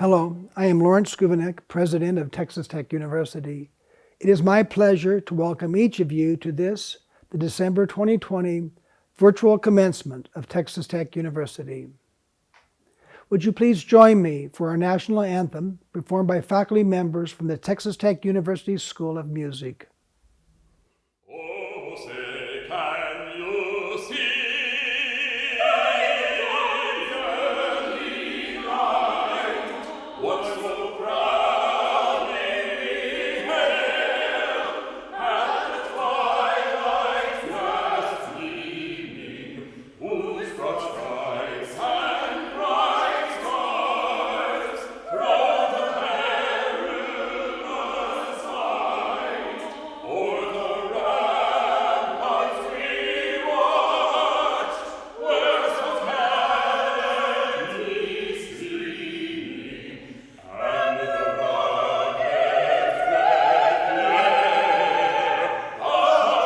Hello, I am Lawrence Skuvanek, President of Texas Tech University. It is my pleasure to welcome each of you to this, the December 2020 virtual commencement of Texas Tech University. Would you please join me for our national anthem performed by faculty members from the Texas Tech University School of Music. Oh, say, can you see? What so proudly we hailed at the twilight's last gleaming, whose broad stripes and bright stars through the perilous fight, o'er the ramparts we watched, where so gallantly streaming, and the rocket's red glare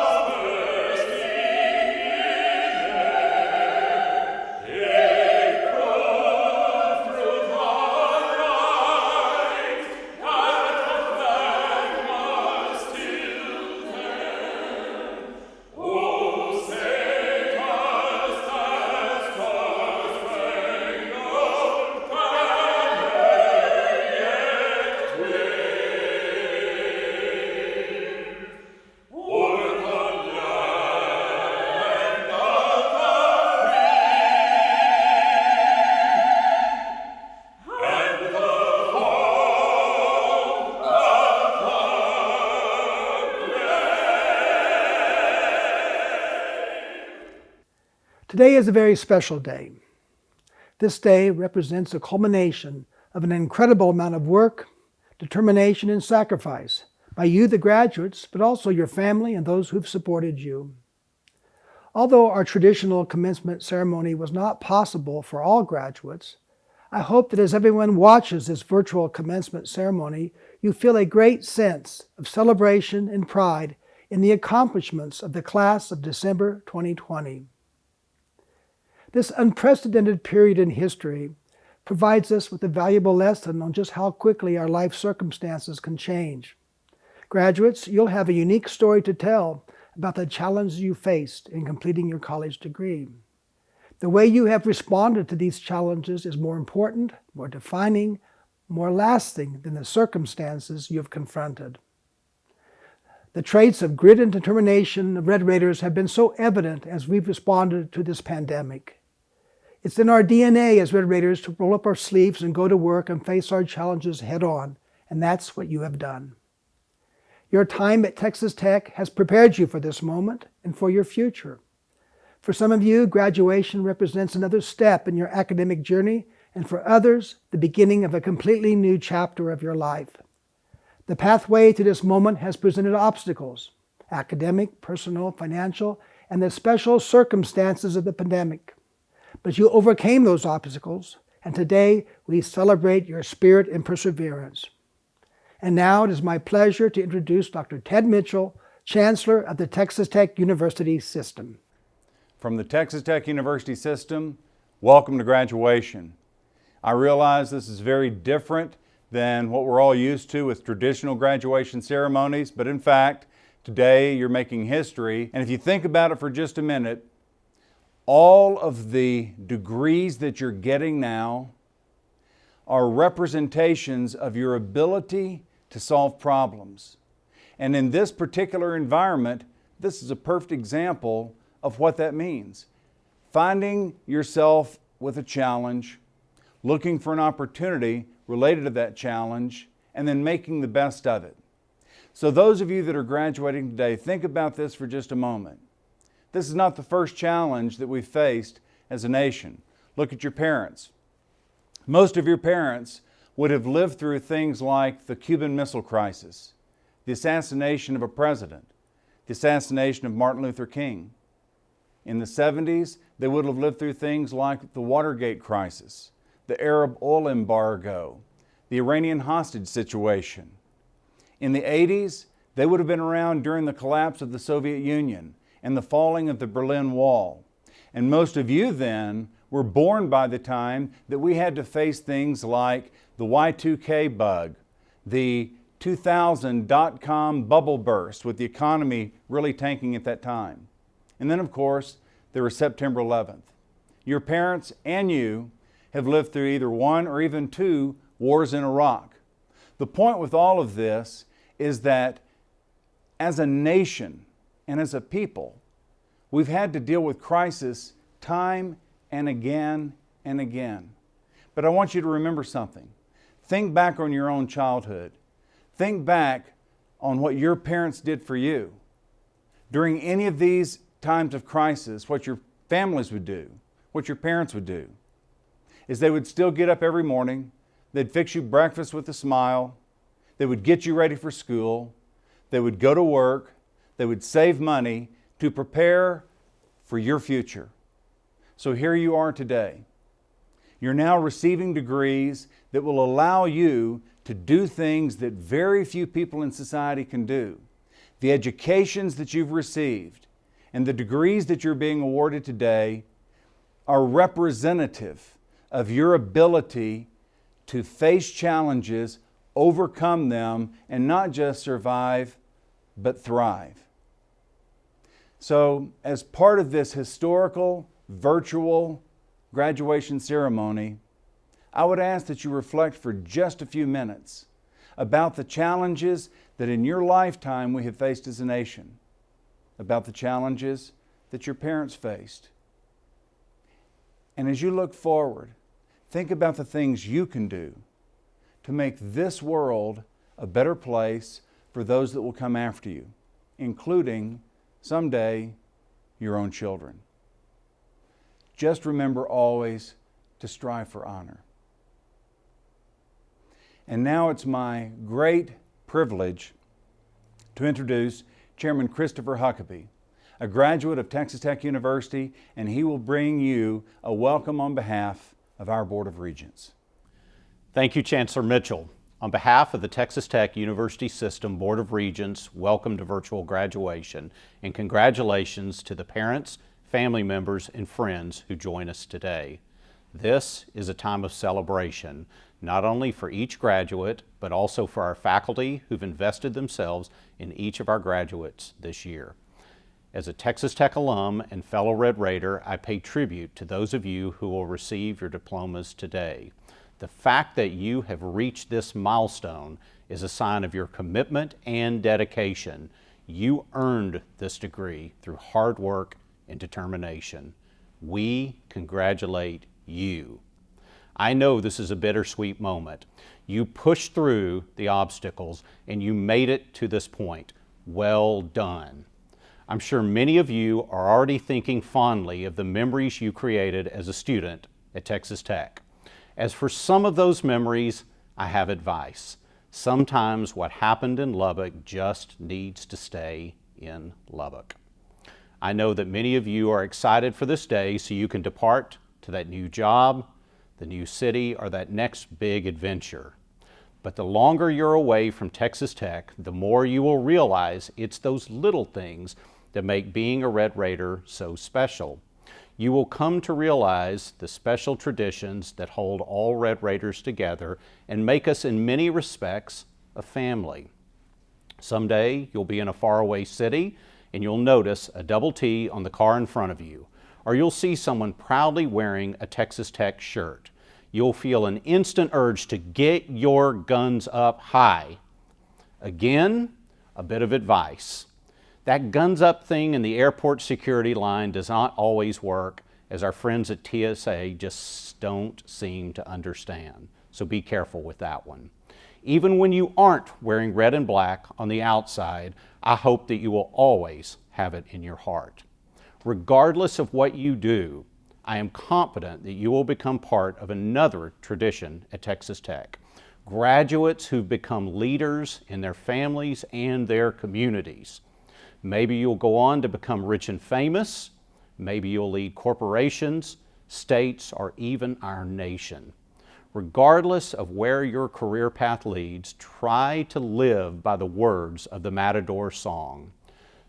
of bursting in air gave proof through the night that the flag was still there. Oh, say does that star-spangled banner yet wave o'er the land of the free and the home of the brave? Today is a very special day. This day represents a culmination of an incredible amount of work, determination, and sacrifice by you, the graduates, but also your family and those who've supported you. Although our traditional commencement ceremony was not possible for all graduates, I hope that as everyone watches this virtual commencement ceremony, you feel a great sense of celebration and pride in the accomplishments of the class of December 2020. This unprecedented period in history provides us with a valuable lesson on just how quickly our life circumstances can change. Graduates, you'll have a unique story to tell about the challenges you faced in completing your college degree. The way you have responded to these challenges is more important, more defining, more lasting than the circumstances you have confronted. The traits of grit and determination of Red Raiders have been so evident as we've responded to this pandemic. It's in our DNA as Red Raiders to roll up our sleeves and go to work and face our challenges head on, and that's what you have done. Your time at Texas Tech has prepared you for this moment and for your future. For some of you, graduation represents another step in your academic journey, and for others, the beginning of a completely new chapter of your life. The pathway to this moment has presented obstacles: academic, personal, financial, and the special circumstances of the pandemic. But you overcame those obstacles, and today we celebrate your spirit and perseverance. And now it is my pleasure to introduce Dr. Ted Mitchell, Chancellor of the Texas Tech University System. From the Texas Tech University System, welcome to graduation. I realize this is very different than what we're all used to with traditional graduation ceremonies, but in fact, today you're making history. And if you think about it for just a minute, all of the degrees that you're getting now are representations of your ability to solve problems. And in this particular environment, this is a perfect example of what that means. Finding yourself with a challenge, looking for an opportunity related to that challenge, and then making the best of it. So those of you that are graduating today, think about this for just a moment. This is not the first challenge that we've faced as a nation. Look at your parents. Most of your parents would have lived through things like the Cuban Missile Crisis, the assassination of a president, the assassination of Martin Luther King. In the 70s, they would have lived through things like the Watergate crisis, the Arab oil embargo, the Iranian hostage situation. In the 80s, they would have been around during the collapse of the Soviet Union and the falling of the Berlin Wall. And most of you then were born by the time that we had to face things like the Y2K bug, the 2000 dot-com bubble burst with the economy really tanking at that time. And then, of course, there was September 11th. Your parents and you have lived through either one or even two wars in Iraq. The point with all of this is that as a nation and as a people, we've had to deal with crisis time and again and again. But I want you to remember something. Think back on your own childhood. Think back on what your parents did for you. During any of these times of crisis, what your families would do, what your parents would do, is they would still get up every morning, they'd fix you breakfast with a smile, they would get you ready for school, they would go to work, they would save money to prepare for your future. So here you are today. You're now receiving degrees that will allow you to do things that very few people in society can do. The educations that you've received and the degrees that you're being awarded today are representative of your ability to face challenges, overcome them, and not just survive, but thrive. So, as part of this historical, virtual graduation ceremony, I would ask that you reflect for just a few minutes about the challenges that in your lifetime we have faced as a nation, about the challenges that your parents faced. And as you look forward, think about the things you can do to make this world a better place for those that will come after you, including someday your own children. Just remember always to strive for honor. And now it's my great privilege to introduce Chairman Christopher Huckabee, a graduate of Texas Tech University, and he will bring you a welcome on behalf of our Board of Regents. Thank you, Chancellor Mitchell. On behalf of the Texas Tech University System Board of Regents, welcome to virtual graduation, and congratulations to the parents, family members, and friends who join us today. This is a time of celebration, not only for each graduate, but also for our faculty who've invested themselves in each of our graduates this year. As a Texas Tech alum and fellow Red Raider, I pay tribute to those of you who will receive your diplomas today. The fact that you have reached this milestone is a sign of your commitment and dedication. You earned this degree through hard work and determination. We congratulate you. I know this is a bittersweet moment. You pushed through the obstacles and you made it to this point. Well done. I'm sure many of you are already thinking fondly of the memories you created as a student at Texas Tech. As for some of those memories, I have advice. Sometimes what happened in Lubbock just needs to stay in Lubbock. I know that many of you are excited for this day so you can depart to that new job, the new city, or that next big adventure. But the longer you're away from Texas Tech, the more you will realize it's those little things that make being a Red Raider so special. You will come to realize the special traditions that hold all Red Raiders together and make us in many respects a family. Someday you'll be in a faraway city and you'll notice a double T on the car in front of you, or you'll see someone proudly wearing a Texas Tech shirt. You'll feel an instant urge to get your guns up high. Again, a bit of advice. That guns up thing in the airport security line does not always work, as our friends at TSA just don't seem to understand. So be careful with that one. Even when you aren't wearing red and black on the outside, I hope that you will always have it in your heart. Regardless of what you do, I am confident that you will become part of another tradition at Texas Tech. Graduates who've become leaders in their families and their communities. Maybe you'll go on to become rich and famous. Maybe you'll lead corporations, states, or even our nation. Regardless of where your career path leads, try to live by the words of the Matador song.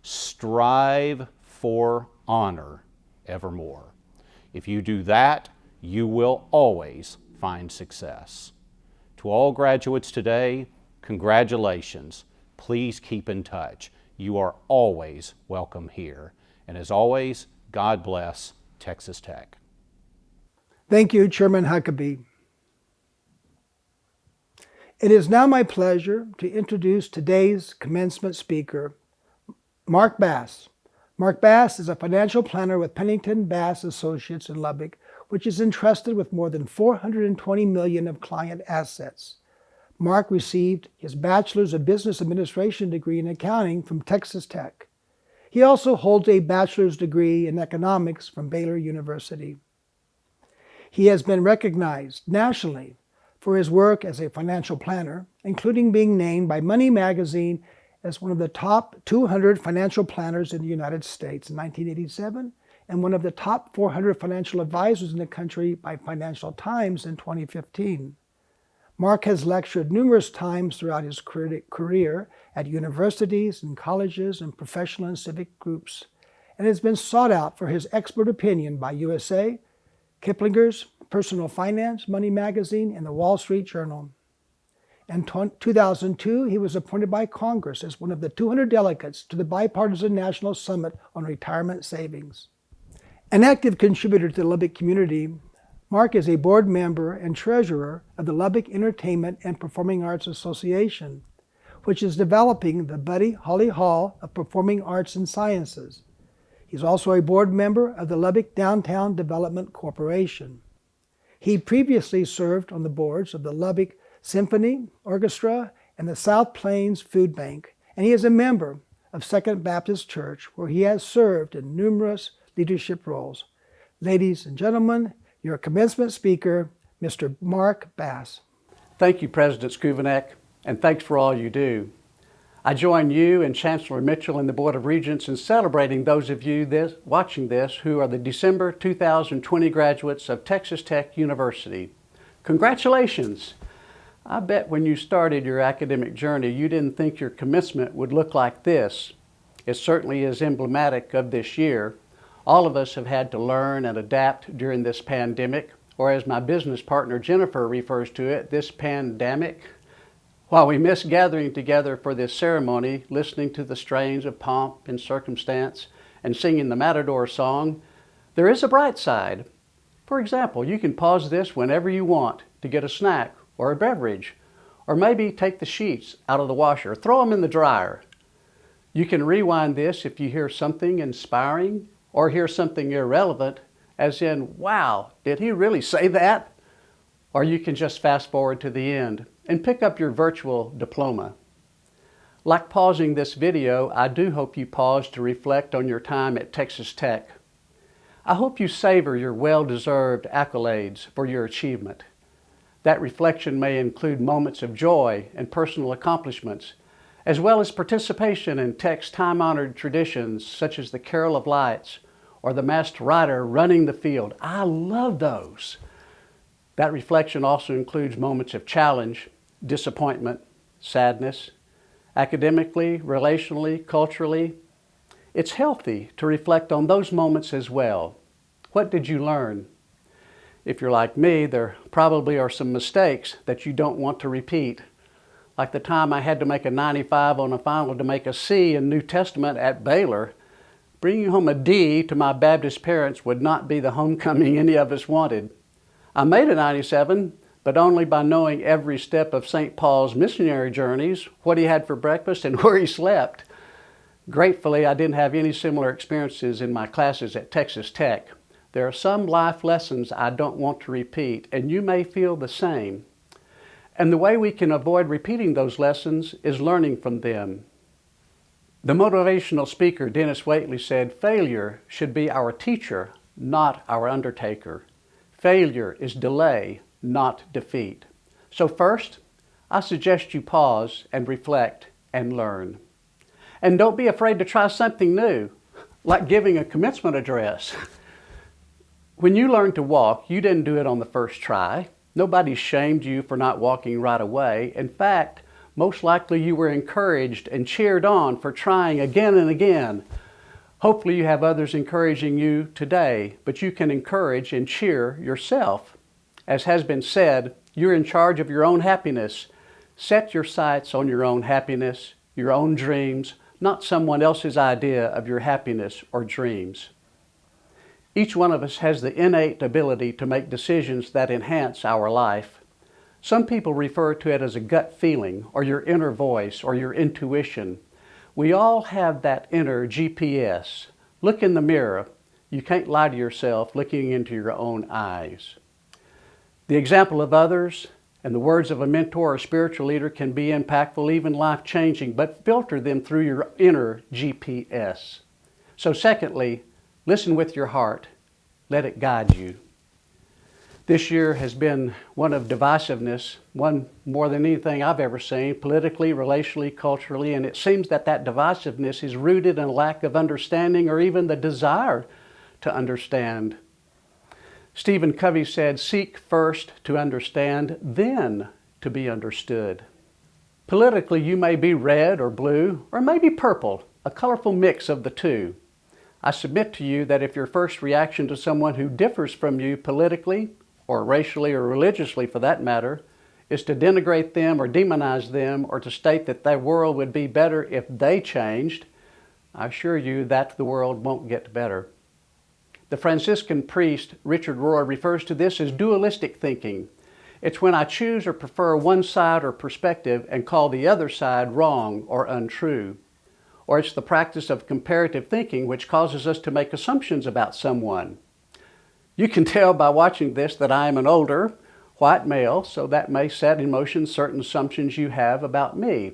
Strive for honor evermore. If you do that, you will always find success. To all graduates today, congratulations. Please keep in touch. You are always welcome here. And as always, God bless Texas Tech. Thank you, Chairman Huckabee. It is now my pleasure to introduce today's commencement speaker, Mark Bass. Mark Bass is a financial planner with Pennington Bass Associates in Lubbock, which is entrusted with more than $420 million of client assets. Mark received his Bachelor's of Business Administration degree in accounting from Texas Tech. He also holds a bachelor's degree in economics from Baylor University. He has been recognized nationally for his work as a financial planner, including being named by Money Magazine as one of the top 200 financial planners in the United States in 1987 and one of the top 400 financial advisors in the country by Financial Times in 2015. Mark has lectured numerous times throughout his career at universities and colleges and professional and civic groups, and has been sought out for his expert opinion by USA, Kiplinger's Personal Finance, Money Magazine, and the Wall Street Journal. In 2002, he was appointed by Congress as one of the 200 delegates to the Bipartisan National Summit on Retirement Savings. An active contributor to the Lubbock community, Mark is a board member and treasurer of the Lubbock Entertainment and Performing Arts Association, which is developing the Buddy Holly Hall of Performing Arts and Sciences. He's also a board member of the Lubbock Downtown Development Corporation. He previously served on the boards of the Lubbock Symphony Orchestra and the South Plains Food Bank, and he is a member of Second Baptist Church, where he has served in numerous leadership roles. Ladies and gentlemen, your commencement speaker, Mr. Mark Bass. Thank you, President Skuvenek, and thanks for all you do. I join you and Chancellor Mitchell and the Board of Regents in celebrating those of you watching this who are the December 2020 graduates of Texas Tech University. Congratulations! I bet when you started your academic journey, you didn't think your commencement would look like this. It certainly is emblematic of this year. All of us have had to learn and adapt during this pandemic, or as my business partner Jennifer refers to it, this pandemic. While we miss gathering together for this ceremony, listening to the strains of pomp and circumstance and singing the Matador song, there is a bright side. For example, you can pause this whenever you want to get a snack or a beverage, or maybe take the sheets out of the washer, throw them in the dryer. You can rewind this if you hear something inspiring or hear something irrelevant, as in, wow, did he really say that? Or you can just fast forward to the end and pick up your virtual diploma. Like pausing this video, I do hope you pause to reflect on your time at Texas Tech. I hope you savor your well-deserved accolades for your achievement. That reflection may include moments of joy and personal accomplishments, as well as participation in Tech's time-honored traditions such as the Carol of Lights or the masked rider running the field. I love those. That reflection also includes moments of challenge, disappointment, sadness, academically, relationally, culturally. It's healthy to reflect on those moments as well. What did you learn? If you're like me, there probably are some mistakes that you don't want to repeat. Like the time I had to make a 95 on a final to make a C in New Testament at Baylor. Bringing home a D to my Baptist parents would not be the homecoming any of us wanted. I made a 97, but only by knowing every step of St. Paul's missionary journeys, what he had for breakfast, and where he slept. Gratefully, I didn't have any similar experiences in my classes at Texas Tech. There are some life lessons I don't want to repeat, and you may feel the same. And the way we can avoid repeating those lessons is learning from them. The motivational speaker, Dennis Waitley, said, "Failure should be our teacher, not our undertaker. Failure is delay, not defeat." So first, I suggest you pause and reflect and learn. And don't be afraid to try something new, like giving a commencement address. When you learned to walk, you didn't do it on the first try. Nobody shamed you for not walking right away. In fact, most likely you were encouraged and cheered on for trying again and again. Hopefully you have others encouraging you today, but you can encourage and cheer yourself. As has been said, you're in charge of your own happiness. Set your sights on your own happiness, your own dreams, not someone else's idea of your happiness or dreams. Each one of us has the innate ability to make decisions that enhance our life. Some people refer to it as a gut feeling, or your inner voice, or your intuition. We all have that inner GPS. Look in the mirror. You can't lie to yourself looking into your own eyes. The example of others and the words of a mentor or spiritual leader can be impactful, even life-changing, but filter them through your inner GPS. So secondly, listen with your heart. Let it guide you. This year has been one of divisiveness, one more than anything I've ever seen, politically, relationally, culturally, and it seems that divisiveness is rooted in a lack of understanding or even the desire to understand. Stephen Covey said, "Seek first to understand, then to be understood." Politically, you may be red or blue, or maybe purple, a colorful mix of the two. I submit to you that if your first reaction to someone who differs from you politically, or racially or religiously for that matter, is to denigrate them or demonize them or to state that their world would be better if they changed, I assure you that the world won't get better. The Franciscan priest Richard Rohr refers to this as dualistic thinking. It's when I choose or prefer one side or perspective and call the other side wrong or untrue. Or it's the practice of comparative thinking which causes us to make assumptions about someone. You can tell by watching this that I am an older, white male, so that may set in motion certain assumptions you have about me.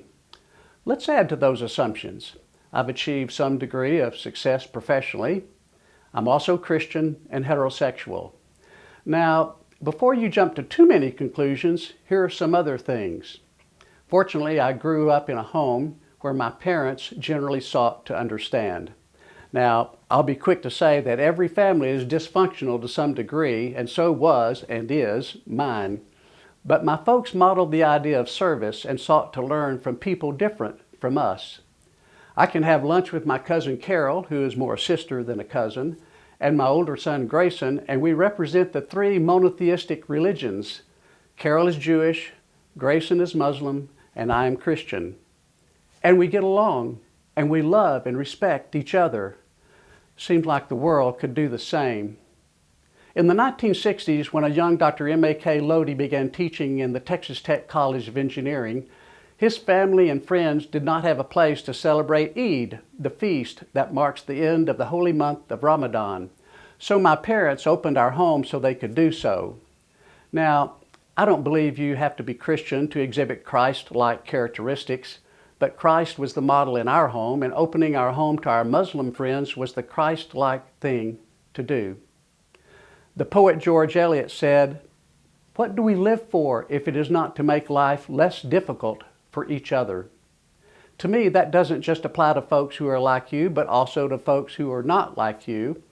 Let's add to those assumptions. I've achieved some degree of success professionally. I'm also Christian and heterosexual. Now, before you jump to too many conclusions, here are some other things. Fortunately, I grew up in a home where my parents generally sought to understand. Now, I'll be quick to say that every family is dysfunctional to some degree, and so was and is mine. But my folks modeled the idea of service and sought to learn from people different from us. I can have lunch with my cousin Carol, who is more a sister than a cousin, and my older son Grayson, and we represent the three monotheistic religions. Carol is Jewish, Grayson is Muslim, and I am Christian. And we get along, and we love and respect each other. Seems like the world could do the same. In the 1960s, when a young Dr. M.A.K. Lodi began teaching in the Texas Tech College of Engineering, his family and friends did not have a place to celebrate Eid, the feast that marks the end of the holy month of Ramadan. So my parents opened our home so they could do so. Now, I don't believe you have to be Christian to exhibit Christ-like characteristics, but Christ was the model in our home, and opening our home to our Muslim friends was the Christ-like thing to do. The poet George Eliot said, "What do we live for if it is not to make life less difficult for each other?" To me, that doesn't just apply to folks who are like you, but also to folks who are not like you,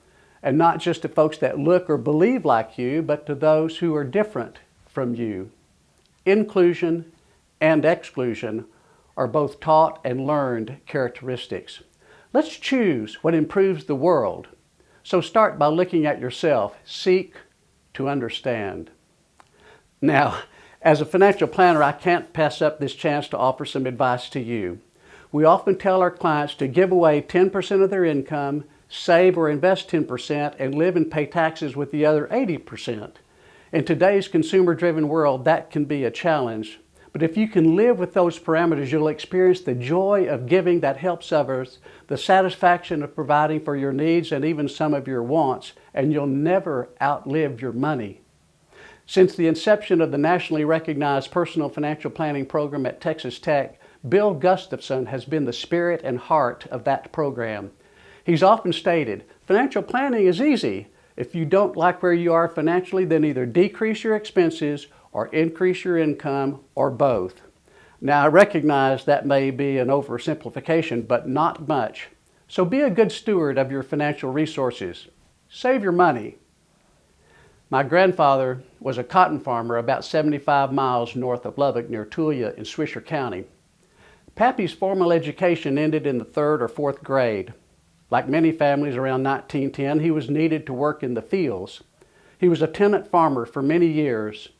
and not just to folks that look or believe like you, but to those who are different from you. Inclusion and exclusion are both taught and learned characteristics. Let's choose what improves the world. So start by looking at yourself. Seek to understand. Now, as a financial planner, I can't pass up this chance to offer some advice to you. We often tell our clients to give away 10% of their income, save or invest 10%, and live and pay taxes with the other 80%. In today's consumer-driven world, that can be a challenge. But if you can live with those parameters, you'll experience the joy of giving that helps others, the satisfaction of providing for your needs and even some of your wants, and you'll never outlive your money. Since the inception of the nationally recognized personal financial planning program at Texas Tech, Bill Gustafson has been the spirit and heart of that program. He's often stated, financial planning is easy. If you don't like where you are financially, then either decrease your expenses or increase your income, or both. Now, I recognize that may be an oversimplification, but not much. So be a good steward of your financial resources. Save your money. My grandfather was a cotton farmer about 75 miles north of Lubbock near Tulia in Swisher County. Pappy's formal education ended in the 3rd or 4th grade. Like many families around 1910, he was needed to work in the fields. He was a tenant farmer for many years.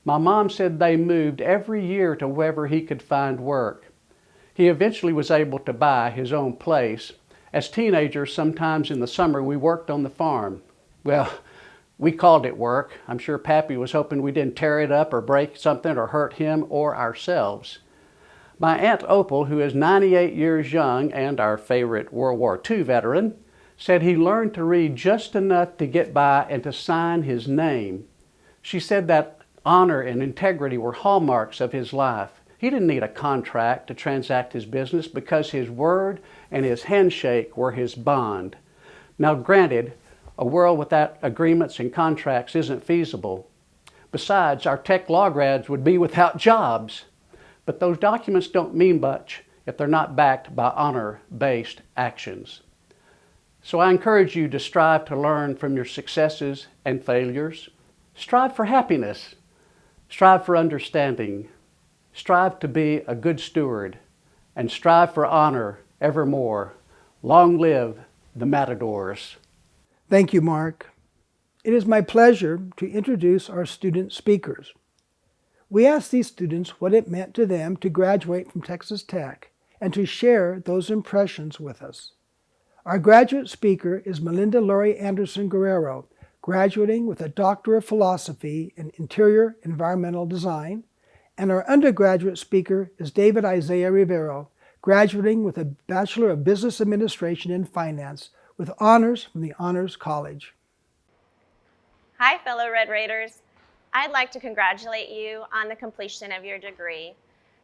My mom said they moved every year to wherever he could find work. He eventually was able to buy his own place. As teenagers, sometimes in the summer, we worked on the farm. Well, we called it work. I'm sure Pappy was hoping we didn't tear it up or break something or hurt him or ourselves. My Aunt Opal, who is 98 years young and our favorite World War II veteran, said he learned to read just enough to get by and to sign his name. She said that honor and integrity were hallmarks of his life. He didn't need a contract to transact his business because his word and his handshake were his bond. Now granted, a world without agreements and contracts isn't feasible. Besides, our tech law grads would be without jobs. But those documents don't mean much if they're not backed by honor-based actions. So I encourage you to strive to learn from your successes and failures. Strive for happiness. Strive for understanding. Strive to be a good steward. And strive for honor evermore. Long live the Matadors. Thank you, Mark. It is my pleasure to introduce our student speakers. We asked these students what it meant to them to graduate from Texas Tech and to share those impressions with us. Our graduate speaker is Melinda Laurie Anderson Guerrero, graduating with a Doctor of Philosophy in Interior Environmental Design, and our undergraduate speaker is David Isaiah Rivero, graduating with a Bachelor of Business Administration in Finance with honors from the Honors College. Hi, fellow Red Raiders. I'd like to congratulate you on the completion of your degree.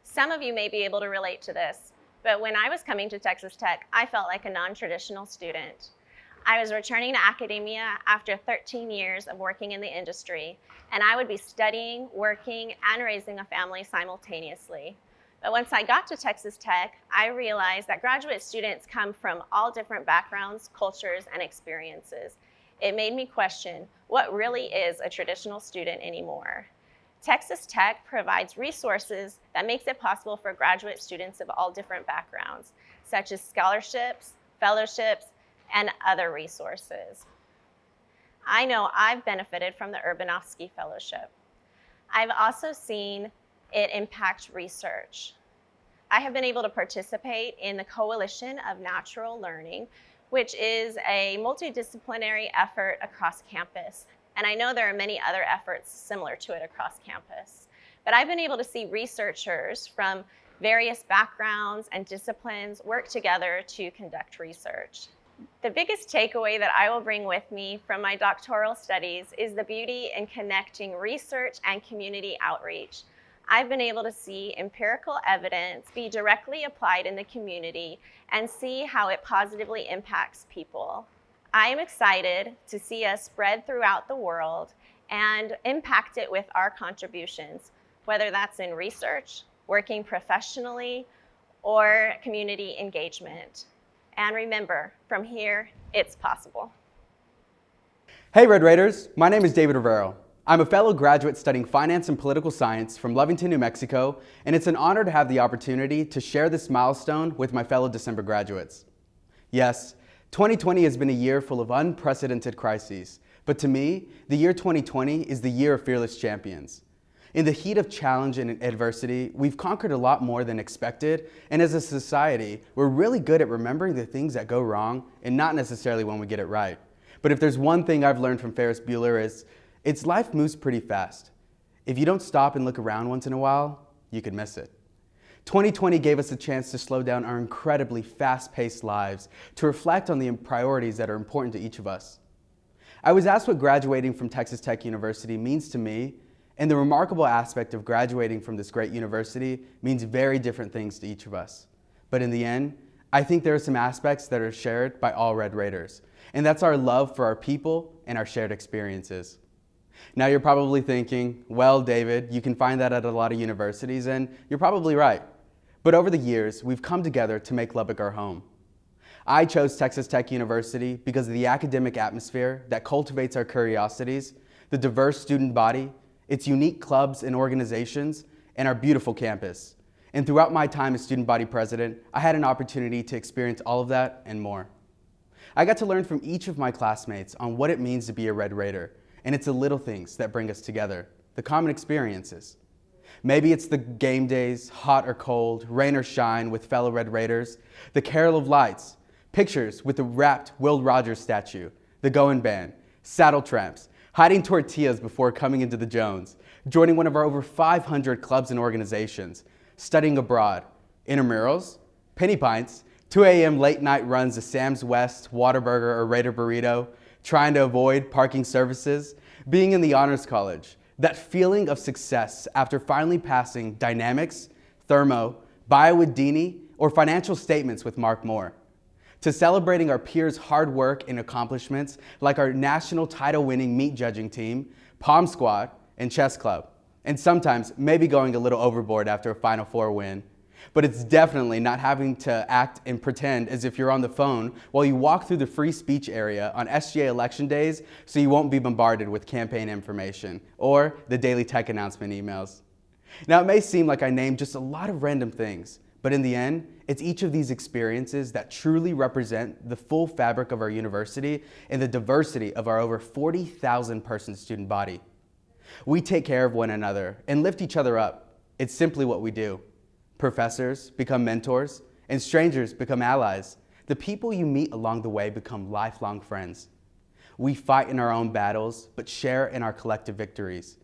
Some of you may be able to relate to this, but when I was coming to Texas Tech, I felt like a non-traditional student. I was returning to academia after 13 years of working in the industry, and I would be studying, working, and raising a family simultaneously. But once I got to Texas Tech, I realized that graduate students come from all different backgrounds, cultures, and experiences. It made me question what really is a traditional student anymore. Texas Tech provides resources that makes it possible for graduate students of all different backgrounds, such as scholarships, fellowships, and other resources. I know I've benefited from the Urbanofsky Fellowship. I've also seen it impact research. I have been able to participate in the Coalition of Natural Learning, which is a multidisciplinary effort across campus. And I know there are many other efforts similar to it across campus. But I've been able to see researchers from various backgrounds and disciplines work together to conduct research. The biggest takeaway that I will bring with me from my doctoral studies is the beauty in connecting research and community outreach. I've been able to see empirical evidence be directly applied in the community and see how it positively impacts people. I am excited to see us spread throughout the world and impact it with our contributions, whether that's in research, working professionally, or community engagement. And remember, from here, it's possible. Hey Red Raiders, my name is David Rivero. I'm a fellow graduate studying finance and political science from Lovington, New Mexico, and it's an honor to have the opportunity to share this milestone with my fellow December graduates. Yes, 2020 has been a year full of unprecedented crises, but to me, the year 2020 is the year of fearless champions. In the heat of challenge and adversity, we've conquered a lot more than expected, and as a society, we're really good at remembering the things that go wrong and not necessarily when we get it right. But if there's one thing I've learned from Ferris Bueller it's life moves pretty fast. If you don't stop and look around once in a while, you could miss it. 2020 gave us a chance to slow down our incredibly fast-paced lives, to reflect on the priorities that are important to each of us. I was asked what graduating from Texas Tech University means to me, and the remarkable aspect of graduating from this great university means very different things to each of us. But in the end, I think there are some aspects that are shared by all Red Raiders, and that's our love for our people and our shared experiences. Now you're probably thinking, well, David, you can find that at a lot of universities, and you're probably right. But over the years, we've come together to make Lubbock our home. I chose Texas Tech University because of the academic atmosphere that cultivates our curiosities, the diverse student body, its unique clubs and organizations, and our beautiful campus. And throughout my time as student body president, I had an opportunity to experience all of that and more. I got to learn from each of my classmates on what it means to be a Red Raider, and it's the little things that bring us together, the common experiences. Maybe it's the game days, hot or cold, rain or shine with fellow Red Raiders, the carol of lights, pictures with the wrapped Will Rogers statue, the Going Band, saddle tramps, hiding tortillas before coming into the Jones, joining one of our over 500 clubs and organizations, studying abroad, intramurals, penny pints, 2 a.m. late night runs to Sam's West, Whataburger, or Raider Burrito, trying to avoid parking services, being in the Honors College, that feeling of success after finally passing dynamics, thermo, bio with Deanie, or financial statements with Mark Moore, to celebrating our peers' hard work and accomplishments like our national title-winning meat judging team, Palm Squad, and Chess Club, and sometimes maybe going a little overboard after a Final Four win. But it's definitely not having to act and pretend as if you're on the phone while you walk through the free speech area on SGA election days so you won't be bombarded with campaign information or the daily tech announcement emails. Now, it may seem like I named just a lot of random things, but in the end, it's each of these experiences that truly represent the full fabric of our university and the diversity of our over 40,000 person student body. We take care of one another and lift each other up. It's simply what we do. Professors become mentors, and strangers become allies. The people you meet along the way become lifelong friends. We fight in our own battles, but share in our collective victories.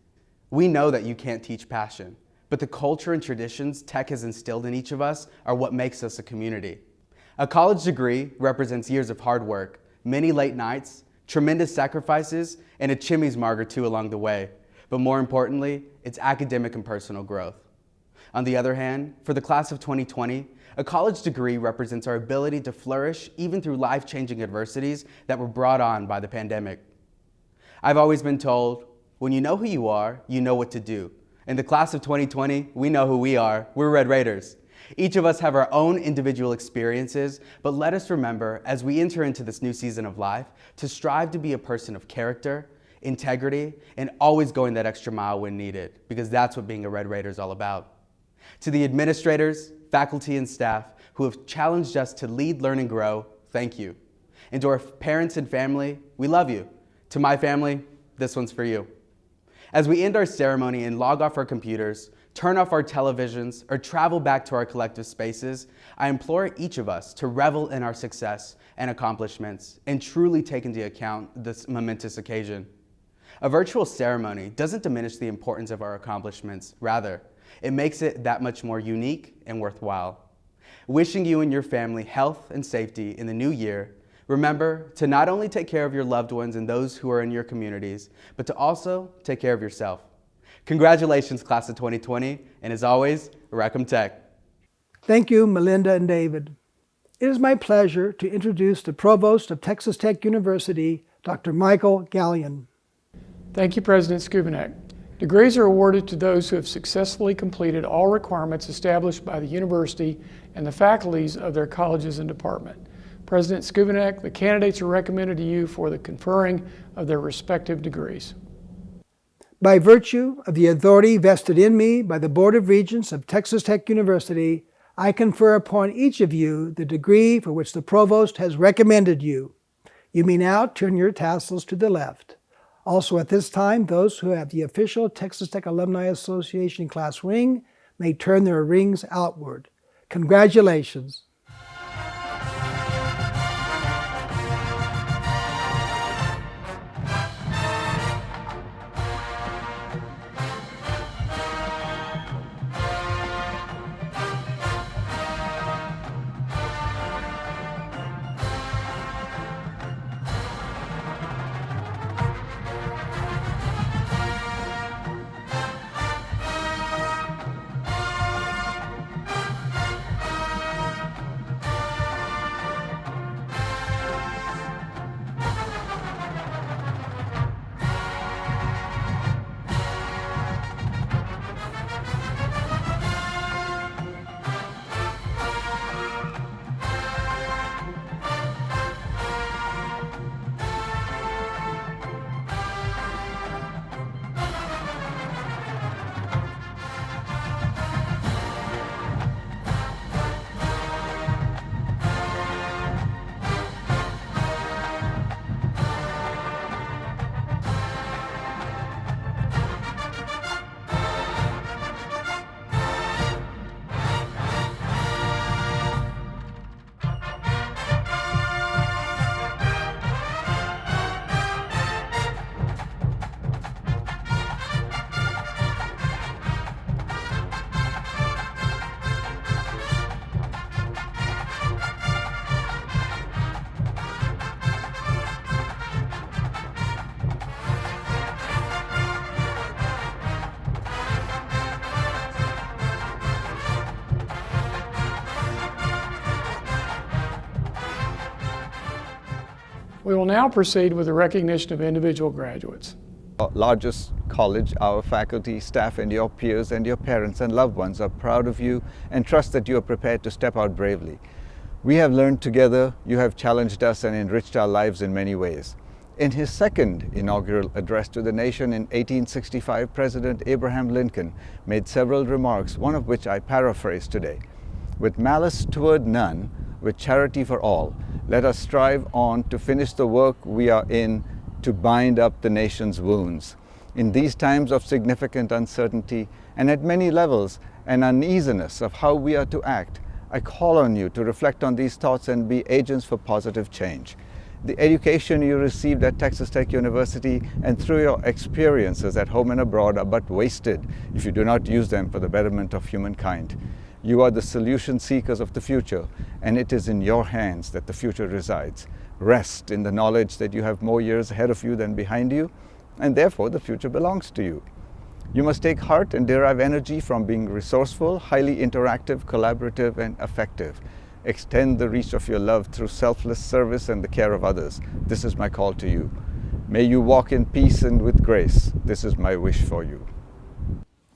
We know that you can't teach passion, but the culture and traditions tech has instilled in each of us are what makes us a community. A college degree represents years of hard work, many late nights, tremendous sacrifices, and a Chimmy's marg or two along the way. But more importantly, it's academic and personal growth. On the other hand, for the class of 2020, a college degree represents our ability to flourish even through life-changing adversities that were brought on by the pandemic. I've always been told, when you know who you are, you know what to do. In the class of 2020, we know who we are. We're Red Raiders. Each of us have our own individual experiences, but let us remember, as we enter into this new season of life, to strive to be a person of character, integrity, and always going that extra mile when needed, because that's what being a Red Raider is all about. To the administrators, faculty, and staff who have challenged us to lead, learn, and grow, thank you. And to our parents and family, we love you. To my family, this one's for you. As we end our ceremony and log off our computers, turn off our televisions, or travel back to our collective spaces, I implore each of us to revel in our success and accomplishments and truly take into account this momentous occasion. A virtual ceremony doesn't diminish the importance of our accomplishments. Rather, it makes it that much more unique and worthwhile. Wishing you and your family health and safety in the new year, remember to not only take care of your loved ones and those who are in your communities, but to also take care of yourself. Congratulations, class of 2020, and as always, Rackham Tech. Thank you, Melinda and David. It is my pleasure to introduce the Provost of Texas Tech University, Dr. Michael Gallion. Thank you, President Skubanek. Degrees are awarded to those who have successfully completed all requirements established by the university and the faculties of their colleges and department. President Skubanek, the candidates are recommended to you for the conferring of their respective degrees. By virtue of the authority vested in me by the Board of Regents of Texas Tech University, I confer upon each of you the degree for which the Provost has recommended you. You may now turn your tassels to the left. Also at this time, those who have the official Texas Tech Alumni Association class ring may turn their rings outward. Congratulations. We will now proceed with the recognition of individual graduates. Largest college, our faculty, staff, and your peers and your parents and loved ones are proud of you and trust that you are prepared to step out bravely. We have learned together, you have challenged us and enriched our lives in many ways. In his second inaugural address to the nation in 1865, President Abraham Lincoln made several remarks, one of which I paraphrase today. With malice toward none, with charity for all, let us strive on to finish the work we are in, to bind up the nation's wounds. In these times of significant uncertainty and at many levels an uneasiness of how we are to act, I call on you to reflect on these thoughts and be agents for positive change. The education you received at Texas Tech University and through your experiences at home and abroad are but wasted if you do not use them for the betterment of humankind. You are the solution seekers of the future, and it is in your hands that the future resides. Rest in the knowledge that you have more years ahead of you than behind you, and therefore the future belongs to you. You must take heart and derive energy from being resourceful, highly interactive, collaborative, and effective. Extend the reach of your love through selfless service and the care of others. This is my call to you. May you walk in peace and with grace. This is my wish for you.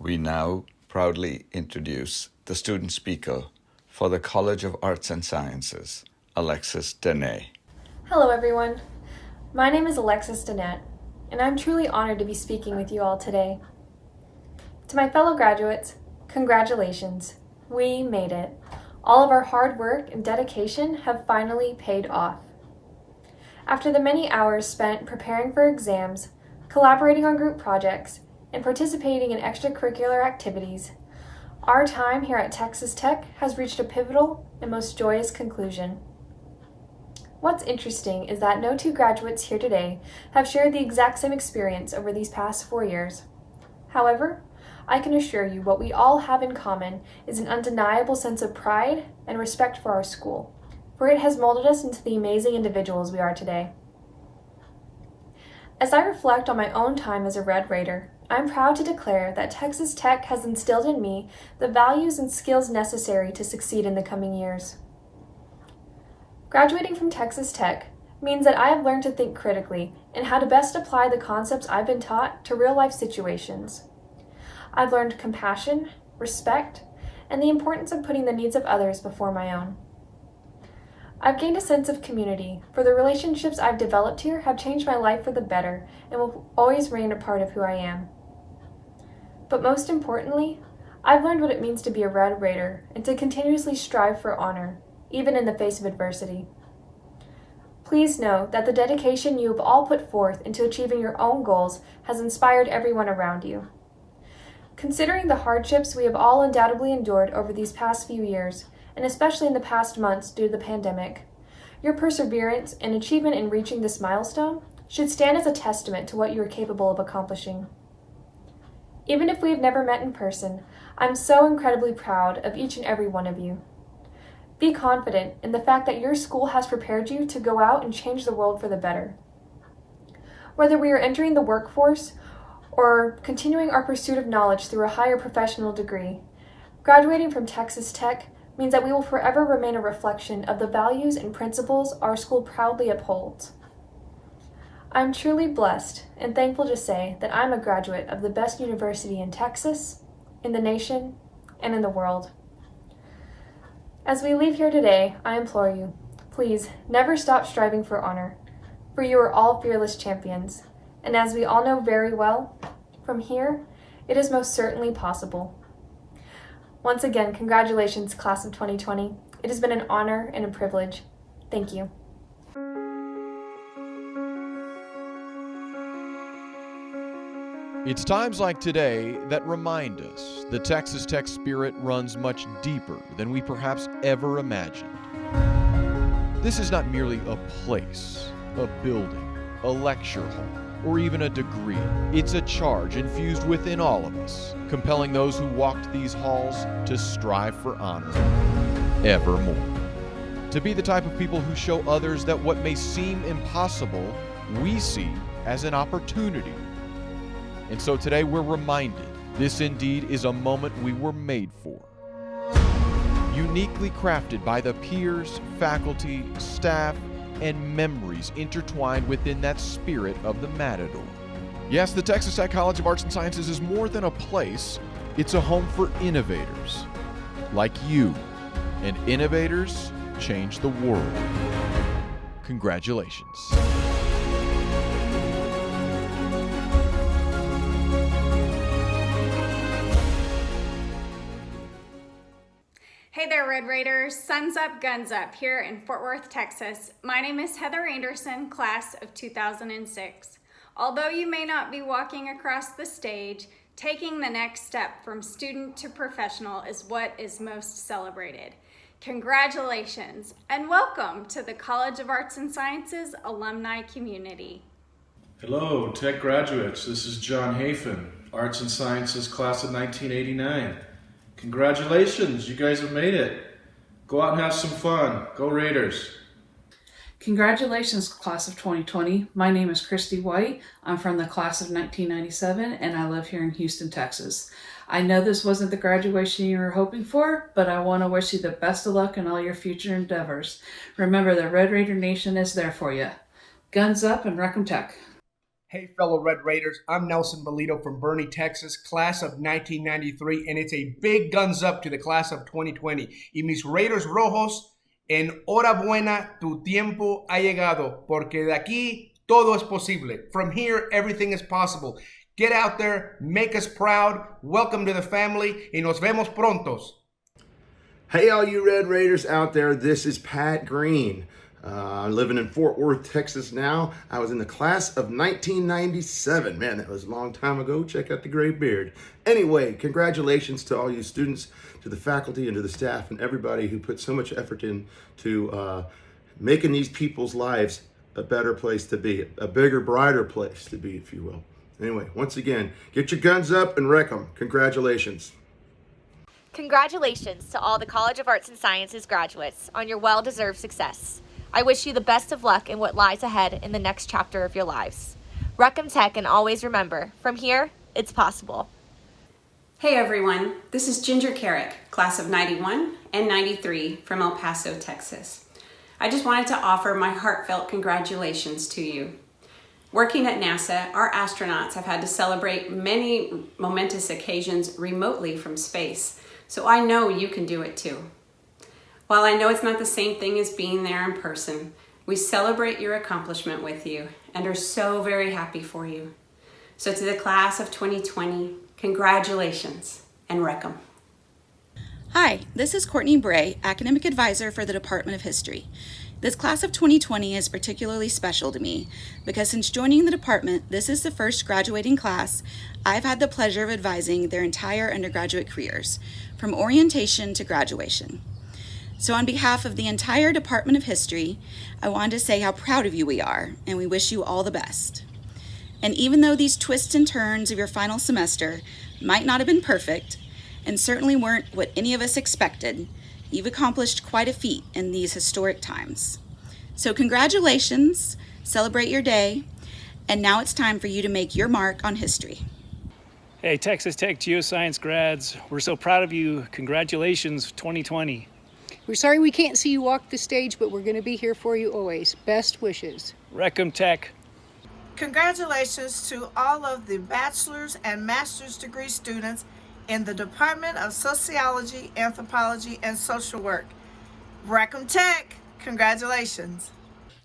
We now proudly introduce the student speaker for the College of Arts and Sciences, Alexis Dene. Hello everyone, my name is Alexis Dene, and I'm truly honored to be speaking with you all today. To my fellow graduates, congratulations, we made it. All of our hard work and dedication have finally paid off. After the many hours spent preparing for exams, collaborating on group projects, and participating in extracurricular activities, our time here at Texas Tech has reached a pivotal and most joyous conclusion. What's interesting is that no two graduates here today have shared the exact same experience over these past 4 years. However, I can assure you what we all have in common is an undeniable sense of pride and respect for our school, for it has molded us into the amazing individuals we are today. As I reflect on my own time as a Red Raider, I'm proud to declare that Texas Tech has instilled in me the values and skills necessary to succeed in the coming years. Graduating from Texas Tech means that I have learned to think critically and how to best apply the concepts I've been taught to real-life situations. I've learned compassion, respect, and the importance of putting the needs of others before my own. I've gained a sense of community, for the relationships I've developed here have changed my life for the better and will always remain a part of who I am. But most importantly, I've learned what it means to be a Red Raider and to continuously strive for honor, even in the face of adversity. Please know that the dedication you have all put forth into achieving your own goals has inspired everyone around you. Considering the hardships we have all undoubtedly endured over these past few years, and especially in the past months due to the pandemic, your perseverance and achievement in reaching this milestone should stand as a testament to what you are capable of accomplishing. Even if we have never met in person, I'm so incredibly proud of each and every one of you. Be confident in the fact that your school has prepared you to go out and change the world for the better. Whether we are entering the workforce or continuing our pursuit of knowledge through a higher professional degree, graduating from Texas Tech means that we will forever remain a reflection of the values and principles our school proudly upholds. I'm truly blessed and thankful to say that I'm a graduate of the best university in Texas, in the nation, and in the world. As we leave here today, I implore you, please never stop striving for honor, for you are all fearless champions, and as we all know very well, from here, it is most certainly possible. Once again, congratulations, class of 2020. It has been an honor and a privilege. Thank you. It's times like today that remind us the Texas Tech spirit runs much deeper than we perhaps ever imagined. This is not merely a place, a building, a lecture hall, or even a degree. It's a charge infused within all of us, compelling those who walked these halls to strive for honor evermore. To be the type of people who show others that what may seem impossible, we see as an opportunity. And so today we're reminded this indeed is a moment we were made for. Uniquely crafted by the peers, faculty, staff, and memories intertwined within that spirit of the Matador. Yes, the Texas Tech College of Arts and Sciences is more than a place, it's a home for innovators like you. And innovators change the world. Congratulations. Hey there, Red Raiders. Suns up, guns up here in Fort Worth, Texas. My name is Heather Anderson, class of 2006. Although you may not be walking across the stage, taking the next step from student to professional is what is most celebrated. Congratulations and welcome to the College of Arts and Sciences alumni community. Hello, Tech graduates. This is John Hafen, Arts and Sciences class of 1989. Congratulations, you guys have made it. Go out and have some fun. Go Raiders. Congratulations, class of 2020. My name is Christy White. I'm from the class of 1997 and I live here in Houston, Texas. I know this wasn't the graduation you were hoping for, but I want to wish you the best of luck in all your future endeavors. Remember, the Red Raider Nation is there for you. Guns up and Wreck 'em Tech. Hey fellow Red Raiders, I'm Nelson Bolito from Bernie, Texas, class of 1993, and it's a big guns up to the class of 2020. Y mis Raiders Rojos, enhorabuena, tu tiempo ha llegado, porque de aquí todo es posible. From here, everything is possible. Get out there, make us proud, welcome to the family, y nos vemos prontos. Hey all you Red Raiders out there, this is Pat Green. I'm living in Fort Worth, Texas now. I was in the class of 1997. Man, that was a long time ago. Check out the gray beard. Anyway, congratulations to all you students, to the faculty and to the staff and everybody who put so much effort into making these people's lives a better place to be, a bigger, brighter place to be, if you will. Anyway, once again, get your guns up and wreck them. Congratulations. Congratulations to all the College of Arts and Sciences graduates on your well-deserved success. I wish you the best of luck in what lies ahead in the next chapter of your lives. Wreck 'em Tech, and always remember, from here, it's possible. Hey everyone, this is Ginger Carrick, class of 91 and 93 from El Paso, Texas. I just wanted to offer my heartfelt congratulations to you. Working at NASA, our astronauts have had to celebrate many momentous occasions remotely from space, so I know you can do it too. While I know it's not the same thing as being there in person, we celebrate your accomplishment with you and are so very happy for you. So to the class of 2020, congratulations and wreck 'em. Hi, this is Courtney Bray, Academic Advisor for the Department of History. This class of 2020 is particularly special to me because since joining the department, this is the first graduating class I've had the pleasure of advising their entire undergraduate careers, from orientation to graduation. So on behalf of the entire Department of History, I wanted to say how proud of you we are, and we wish you all the best. And even though these twists and turns of your final semester might not have been perfect, and certainly weren't what any of us expected, you've accomplished quite a feat in these historic times. So congratulations, celebrate your day, and now it's time for you to make your mark on history. Hey, Texas Tech Geoscience grads, we're so proud of you. Congratulations, 2020. We're sorry we can't see you walk the stage, but we're going to be here for you always. Best wishes. Wreck 'em Tech. Congratulations to all of the bachelor's and master's degree students in the Department of Sociology, Anthropology, and Social Work. Wreck 'em Tech, congratulations.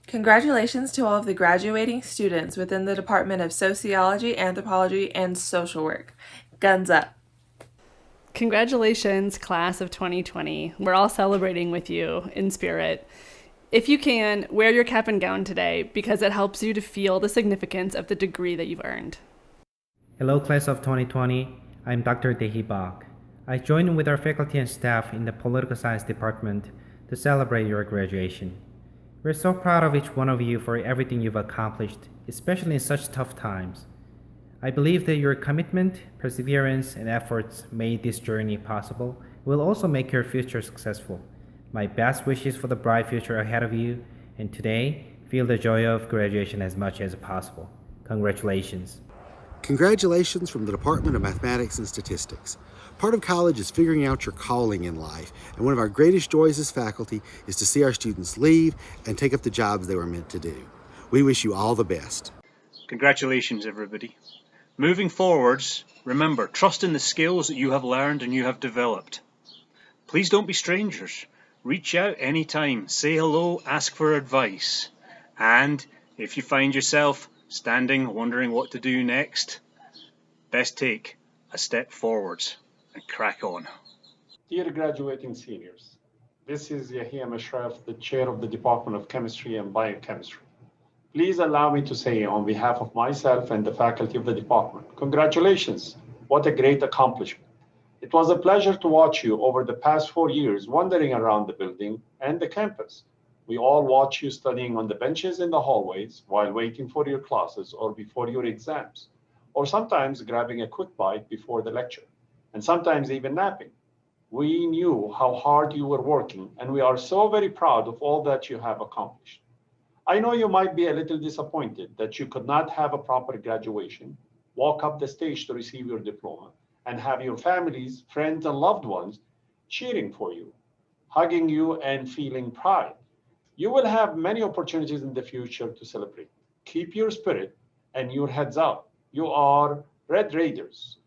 Congratulations to all of the graduating students within the Department of Sociology, Anthropology, and Social Work. Guns up. Congratulations, class of 2020. We're all celebrating with you in spirit. If you can, wear your cap and gown today because it helps you to feel the significance of the degree that you've earned. Hello, class of 2020. I'm Dr. Dehi Bak. I joined with our faculty and staff in the Political Science Department to celebrate your graduation. We're so proud of each one of you for everything you've accomplished, especially in such tough times. I believe that your commitment, perseverance, and efforts made this journey possible will also make your future successful. My best wishes for the bright future ahead of you, and today, feel the joy of graduation as much as possible. Congratulations. Congratulations from the Department of Mathematics and Statistics. Part of college is figuring out your calling in life, and one of our greatest joys as faculty is to see our students leave and take up the jobs they were meant to do. We wish you all the best. Congratulations, everybody. Moving forwards, remember, trust in the skills that you have learned and you have developed. Please don't be strangers. Reach out anytime, say hello, ask for advice. And if you find yourself standing, wondering what to do next, best take a step forwards and crack on. Dear graduating seniors, this is Yahya Mashraf, the chair of the Department of Chemistry and Biochemistry. Please allow me to say on behalf of myself and the faculty of the department, congratulations, what a great accomplishment. It was a pleasure to watch you over the past 4 years wandering around the building and the campus. We all watch you studying on the benches in the hallways while waiting for your classes or before your exams, or sometimes grabbing a quick bite before the lecture, and sometimes even napping. We knew how hard you were working, and we are so very proud of all that you have accomplished. I know you might be a little disappointed that you could not have a proper graduation, walk up the stage to receive your diploma, and have your families, friends, and loved ones cheering for you, hugging you, and feeling pride. You will have many opportunities in the future to celebrate. Keep your spirit and your heads up. You are Red Raiders.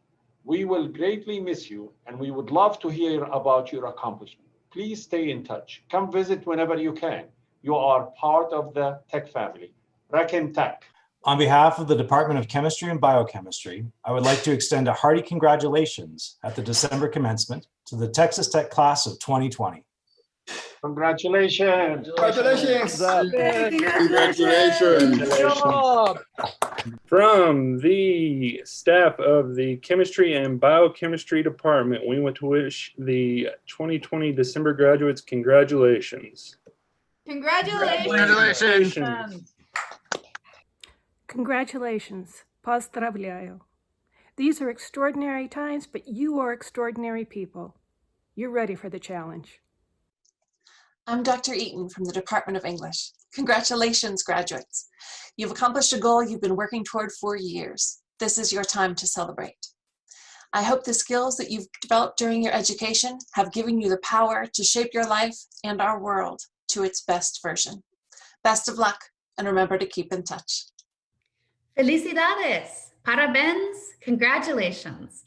We will greatly miss you, and we would love to hear about your accomplishment. Please stay in touch. Come visit whenever you can. You are part of the Tech family. Rakim Tech. On behalf of the Department of Chemistry and Biochemistry, I would like to extend a hearty congratulations at the December commencement to the Texas Tech class of 2020. Congratulations. Congratulations. Congratulations. Good job. From the staff of the Chemistry and Biochemistry Department, we want to wish the 2020 December graduates congratulations. Congratulations. Congratulations. Поздравляю. These are extraordinary times, but you are extraordinary people. You're ready for the challenge. I'm Dr. Eaton from the Department of English. Congratulations, graduates. You've accomplished a goal you've been working toward for years. This is your time to celebrate. I hope the skills that you've developed during your education have given you the power to shape your life and our world to its best version. Best of luck, and remember to keep in touch. Felicidades! Parabéns! Congratulations!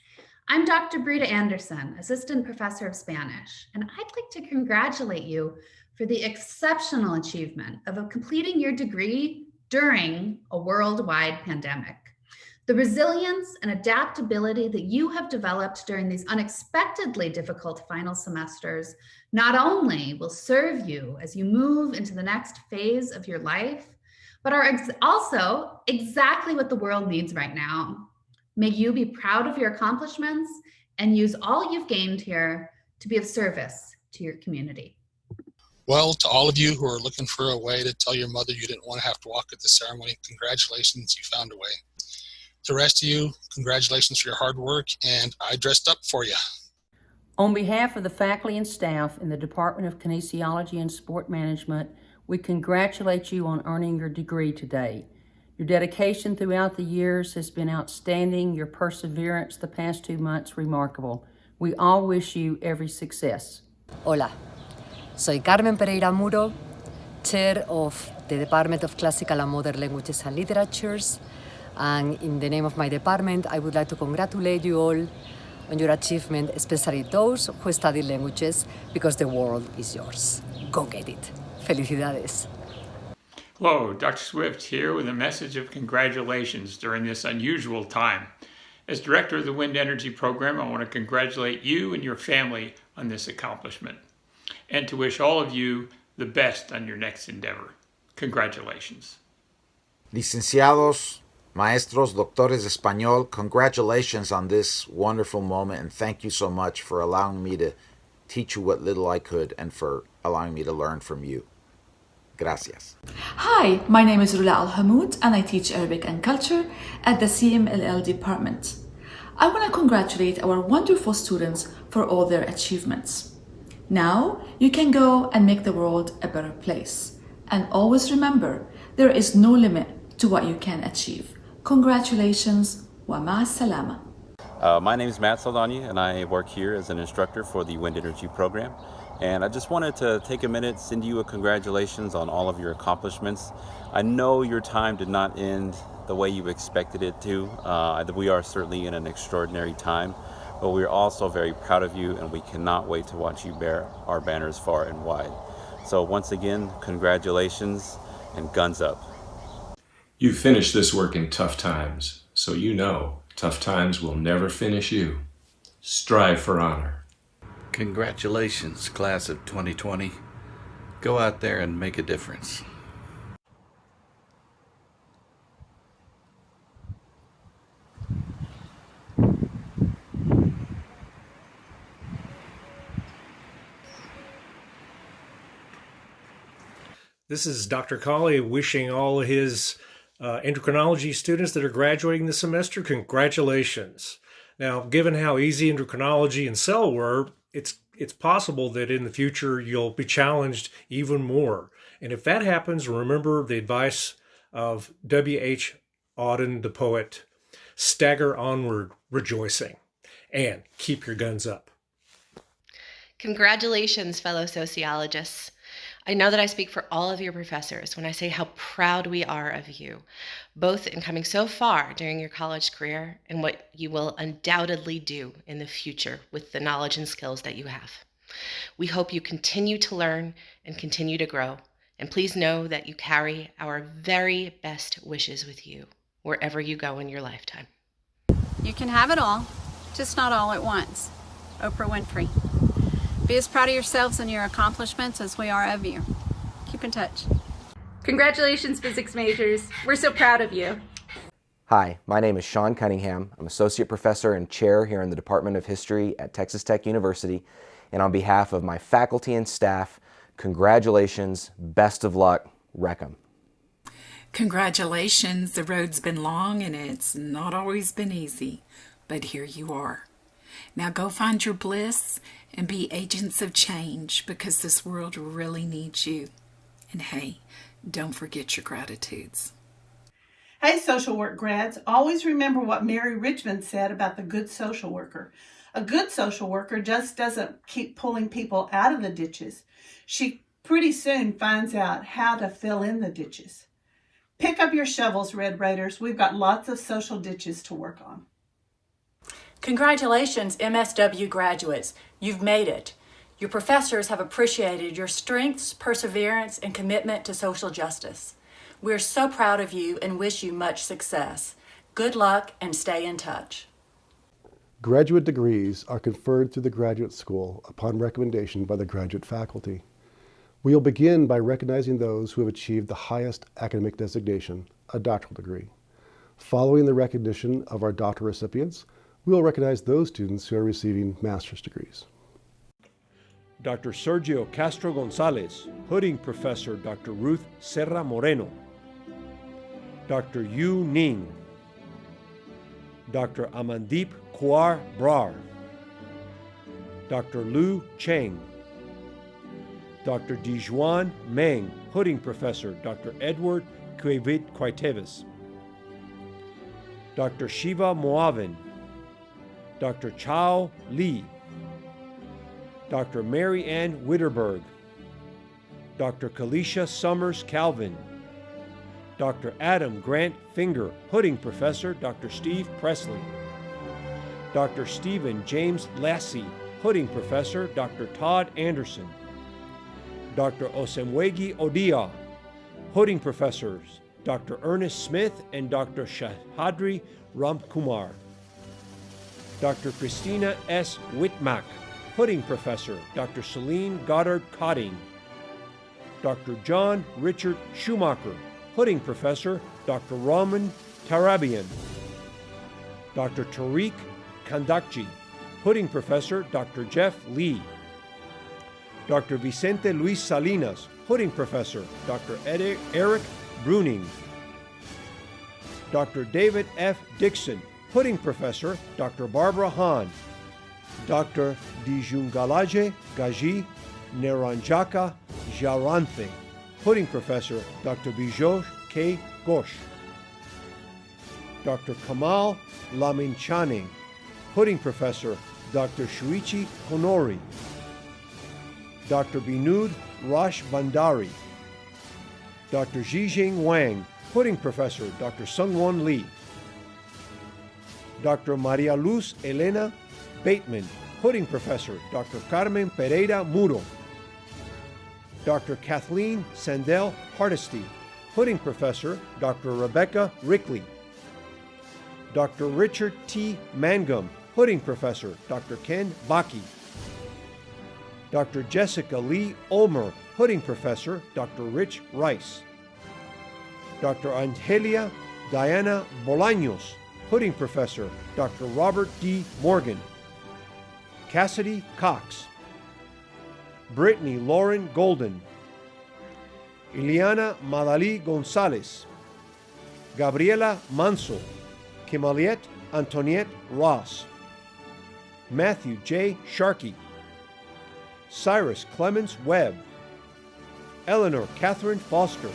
I'm Dr. Brita Anderson, Assistant Professor of Spanish, and I'd like to congratulate you for the exceptional achievement of completing your degree during a worldwide pandemic. The resilience and adaptability that you have developed during these unexpectedly difficult final semesters not only will serve you as you move into the next phase of your life, but are also exactly what the world needs right now. May you be proud of your accomplishments and use all you've gained here to be of service to your community. Well, to all of you who are looking for a way to tell your mother you didn't want to have to walk at the ceremony, congratulations, you found a way. To the rest of you, congratulations for your hard work, and I dressed up for you. On behalf of the faculty and staff in the Department of Kinesiology and Sport Management, we congratulate you on earning your degree today. Your dedication throughout the years has been outstanding. Your perseverance the past 2 months, remarkable. We all wish you every success. Hola, soy Carmen Pereira Muro, Chair of the Department of Classical and Modern Languages and Literatures. And in the name of my department, I would like to congratulate you all on your achievement, especially those who study languages, because the world is yours. Go get it. Felicidades. Hello, Dr. Swift here with a message of congratulations during this unusual time. As Director of the Wind Energy Program, I want to congratulate you and your family on this accomplishment, and to wish all of you the best on your next endeavor. Congratulations. Licenciados, maestros, doctores de español, congratulations on this wonderful moment, and thank you so much for allowing me to teach you what little I could and for allowing me to learn from you. Gracias. Hi, my name is Rula Al-Hamoud and I teach Arabic and Culture at the CMLL department. I want to congratulate our wonderful students for all their achievements. Now you can go and make the world a better place. And always remember, there is no limit to what you can achieve. Congratulations ومع السلامة. My name is Matt Saldana, and I work here as an instructor for the Wind Energy program. And I just wanted to take a minute, send you a congratulations on all of your accomplishments. I know your time did not end the way you expected it to. We are certainly in an extraordinary time, but we're also very proud of you, and we cannot wait to watch you bear our banners far and wide. So once again, congratulations and guns up. You finished this work in tough times, so you know tough times will never finish you. Strive for honor. Congratulations, class of 2020. Go out there and make a difference. This is Dr. Colley wishing all of his endocrinology students that are graduating this semester congratulations. Now, given how easy endocrinology and cell were, it's possible that in the future you'll be challenged even more. And if that happens, remember the advice of W.H. Auden, the poet: stagger onward rejoicing, and keep your guns up. Congratulations, fellow sociologists. I know that I speak for all of your professors when I say how proud we are of you, both in coming so far during your college career and what you will undoubtedly do in the future with the knowledge and skills that you have. We hope you continue to learn and continue to grow, and please know that you carry our very best wishes with you wherever you go in your lifetime. You can have it all, just not all at once. Oprah Winfrey. Be as proud of yourselves and your accomplishments as we are of you. Keep in touch. Congratulations, physics majors. We're so proud of you. Hi, my name is Sean Cunningham. I'm associate professor and chair here in the Department of History at Texas Tech University. And on behalf of my faculty and staff, congratulations, best of luck, Wreckham. Congratulations. The road's been long and it's not always been easy, but here you are. Now go find your bliss and be agents of change, because this world really needs you. And hey, don't forget your gratitudes. Hey, social work grads, always remember what Mary Richmond said about the good social worker. A good social worker just doesn't keep pulling people out of the ditches. She pretty soon finds out how to fill in the ditches. Pick up your shovels, Red Raiders. We've got lots of social ditches to work on. Congratulations, MSW graduates. You've made it. Your professors have appreciated your strengths, perseverance, and commitment to social justice. We're so proud of you and wish you much success. Good luck and stay in touch. Graduate degrees are conferred through the graduate school upon recommendation by the graduate faculty. We will begin by recognizing those who have achieved the highest academic designation, a doctoral degree. Following the recognition of our doctoral recipients, we will recognize those students who are receiving master's degrees. Dr. Sergio Castro Gonzalez, Hooding Professor Dr. Ruth Serra Moreno, Dr. Yu Ning, Dr. Amandeep Kaur Brar, Dr. Lu Cheng, Dr. Dijuan Meng, Hooding Professor Dr. Edward Quaitevis, Dr. Shiva Moavin, Dr. Chao Li, Dr. Mary Ann Witterberg, Dr. Kalisha Summers Calvin, Dr. Adam Grant Finger, Hooding Professor Dr. Steve Presley, Dr. Stephen James Lassie, Hooding Professor Dr. Todd Anderson, Dr. Osemwegi Odia, Hooding Professors Dr. Ernest Smith and Dr. Shahadri Ramkumar, Dr. Christina S. Whitmack, Hooding Professor Dr. Celine Goddard Cotting, Dr. John Richard Schumacher, Hooding Professor Dr. Raman Tarabian, Dr. Tariq Kandakji, Hooding Professor Dr. Jeff Lee, Dr. Vicente Luis Salinas, Hooding Professor Dr. Eric Bruning, Dr. David F. Dixon, Hooding Professor Dr. Barbara Hahn, Dr. Dijungalaje Gaji Neranjaka Jaranthe, Hooding Professor Dr. Bijot K. Ghosh, Dr. Kamal Laminchane. Pudding Professor, Dr. Shuichi Honori. Dr. Binud Rash Bandari. Dr. Zhijing Wang. Pudding Professor, Dr. Sungwon Lee. Dr. Maria Luz Elena Bateman. Pudding Professor, Dr. Carmen Pereira Muro. Dr. Kathleen Sandel Hardesty. Pudding Professor, Dr. Rebecca Rickley. Dr. Richard T. Mangum. Pudding Professor, Dr. Ken Baki. Dr. Jessica Lee Ulmer. Pudding Professor, Dr. Rich Rice. Dr. Angelia Diana Bolaños. Pudding Professor, Dr. Robert D. Morgan. Cassidy Cox. Brittany Lauren Golden. Ileana Madali Gonzalez. Gabriela Manso. Kimaliet Antoniette Ross. Matthew J. Sharkey. Cyrus Clemens Webb. Eleanor Catherine Foster.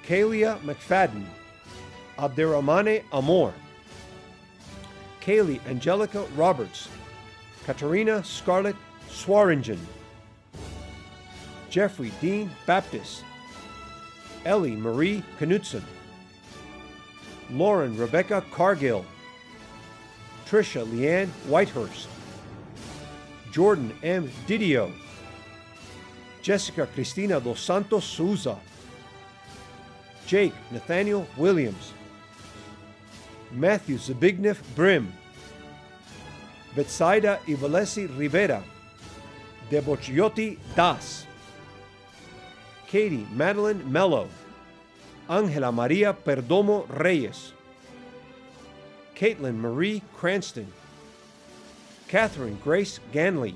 Kalia McFadden. Abderrahmane Amor. Kaylee Angelica Roberts. Katarina Scarlett Swaringen. Jeffrey Dean Baptist. Ellie Marie Knudsen. Lauren Rebecca Cargill. Trisha Leanne Whitehurst. Jordan M. Didio. Jessica Cristina Dos Santos Souza. Jake Nathaniel Williams. Matthew Zbigniew Brim. Betsaida Ivalesi Rivera. Debochiotti Das. Katie Madeline Mello. Angela Maria Perdomo Reyes. Caitlin Marie Cranston. Catherine Grace Ganley.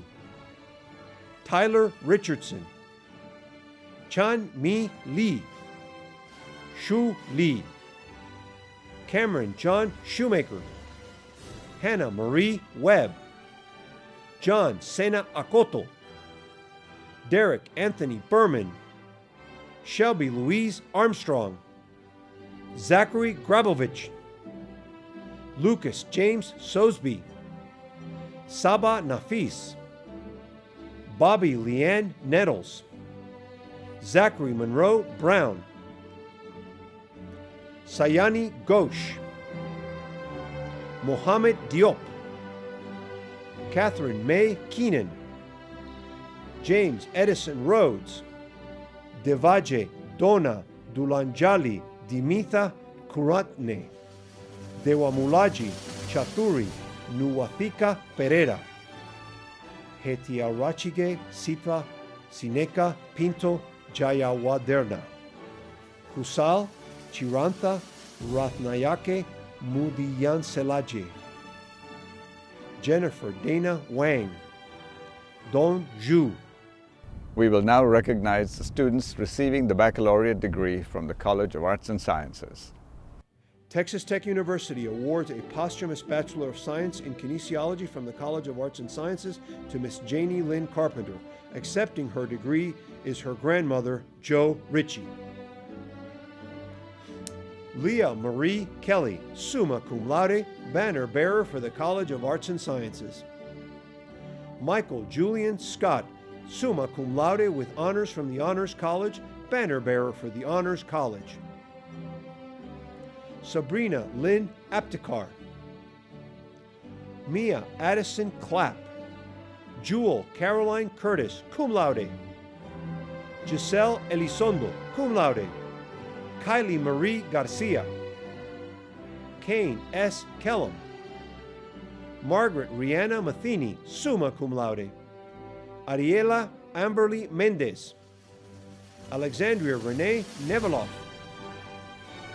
Tyler Richardson. Chan Mi Lee. Shu Lee. Cameron John Shoemaker. Hannah Marie Webb. John Sena Akoto. Derek Anthony Berman. Shelby Louise Armstrong. Zachary Grabovich. Lucas James Sosby. Saba Nafis. Bobby Leanne Nettles. Zachary Monroe Brown. Sayani Ghosh. Mohammed Diop. Catherine May Keenan. James Edison Rhodes. Devaje Dona Dulanjali Dimitha Kuratne. Dewamulaji Chaturi Nuwathika Pereira. Hetiarachige Sitva Sineka Pinto Jayawaderna. Husal Chirantha Rathnayake Mudiyan Selaje. Jennifer Dana Wang. Don Zhu. We will now recognize the students receiving the baccalaureate degree from the College of Arts and Sciences. Texas Tech University awards a posthumous Bachelor of Science in Kinesiology from the College of Arts and Sciences to Miss Janie Lynn Carpenter. Accepting her degree is her grandmother, Jo Ritchie. Leah Marie Kelly, summa cum laude, banner bearer for the College of Arts and Sciences. Michael Julian Scott, summa cum laude with honors from the Honors College, banner bearer for the Honors College. Sabrina Lynn Aptekar. Mia Addison Clapp. Jewel Caroline Curtis, cum laude. Giselle Elizondo, cum laude. Kylie Marie Garcia. Kane S. Kellum. Margaret Rihanna Matheny, summa cum laude. Ariela Amberly Mendez. Alexandria Renee Neveloff.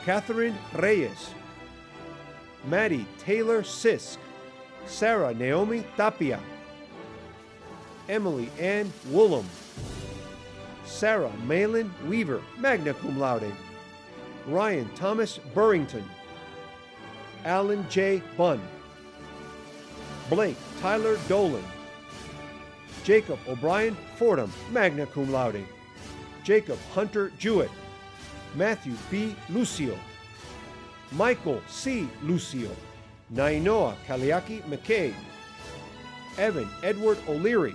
Catherine Reyes. Maddie Taylor Sisk. Sarah Naomi Tapia. Emily Ann Woolham. Sarah Malin Weaver, magna cum laude. Ryan Thomas Burrington. Alan J. Bunn. Blake Tyler Dolan. Jacob O'Brien Fordham, magna cum laude. Jacob Hunter Jewett. Matthew B. Lucio. Michael C. Lucio, Nainoa Kaliaki McKay, Evan Edward O'Leary,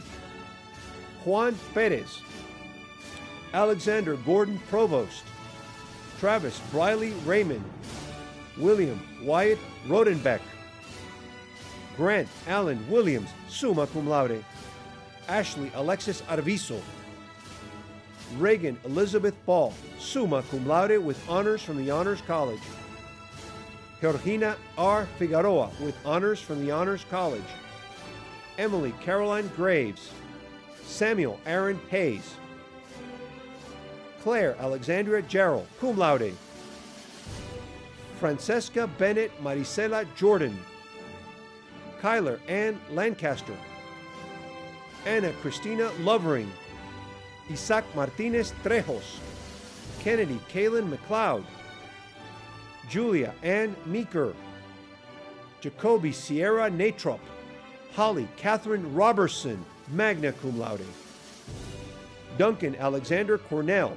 Juan Perez, Alexander Gordon Provost, Travis Briley Raymond, William Wyatt Rodenbeck, Grant Allen Williams, summa cum laude, Ashley Alexis Arvizo, Reagan Elizabeth Ball, summa cum laude with honors from the Honors College, Georgina R. Figueroa with honors from the Honors College, Emily Caroline Graves, Samuel Aaron Hayes, Claire Alexandria Gerald, cum laude, Francesca Bennett Maricela Jordan, Kyler Ann Lancaster, Anna Christina Lovering, Isaac Martinez Trejos, Kennedy Kaylin McLeod, Julia Ann Meeker, Jacoby Sierra Natrop, Holly Catherine Robertson, magna cum laude, Duncan Alexander Cornell,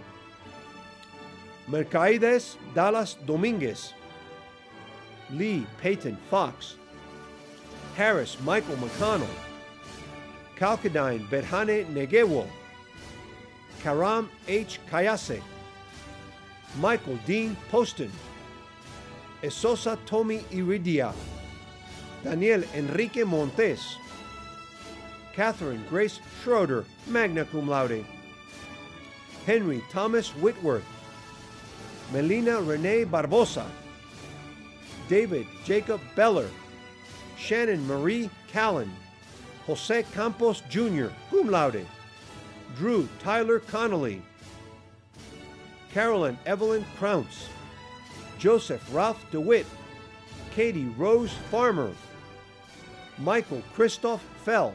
Mercaides Dallas Dominguez, Lee Peyton Fox, Harris Michael McConnell, Calcadine Berhane Negewo, Karam H. Kayase, Michael Dean Poston, Esosa Tommy Iridia, Daniel Enrique Montes, Catherine Grace Schroeder, magna cum laude, Henry Thomas Whitworth, Melina Renee Barbosa, David Jacob Beller, Shannon Marie Callan, Jose Campos Jr., cum laude, Drew Tyler Connolly, Carolyn Evelyn Crounce, Joseph Ralph DeWitt, Katie Rose Farmer, Michael Christoph Fell,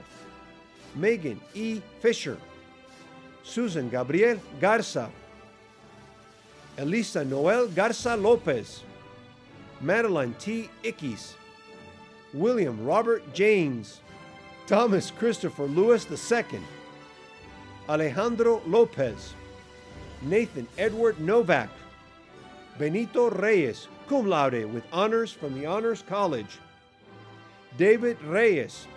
Megan E. Fisher, Susan Gabriel Garza, Elisa Noel Garza Lopez, Madeline T. Ickes, William Robert James, Thomas Christopher Lewis II, Alejandro Lopez, Nathan Edward Novak, Benito Reyes, cum laude with honors from the Honors College, David Reyes,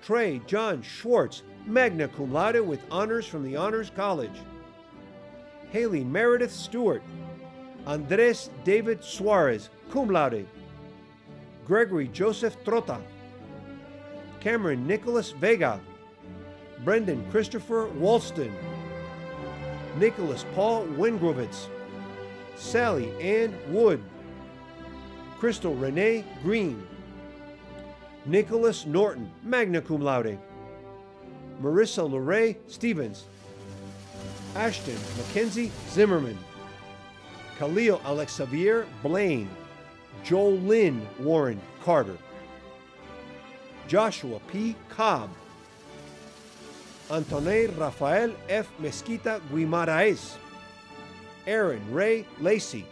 Trey John Schwartz, magna cum laude with honors from the Honors College, Haley Meredith Stewart, Andres David Suarez, cum laude, Gregory Joseph Trota, Cameron Nicholas Vega, Brendan Christopher Walston, Nicholas Paul Wingrovitz, Sally Ann Wood, Crystal Renee Green, Nicholas Norton, magna cum laude, Marissa Lorraine Stevens, Ashton Mackenzie Zimmerman, Khalil Alexavier Blaine, Jolynn Warren Carter, Joshua P. Cobb, Antoine Rafael F. Mesquita Guimaraes, Aaron Ray Lacey,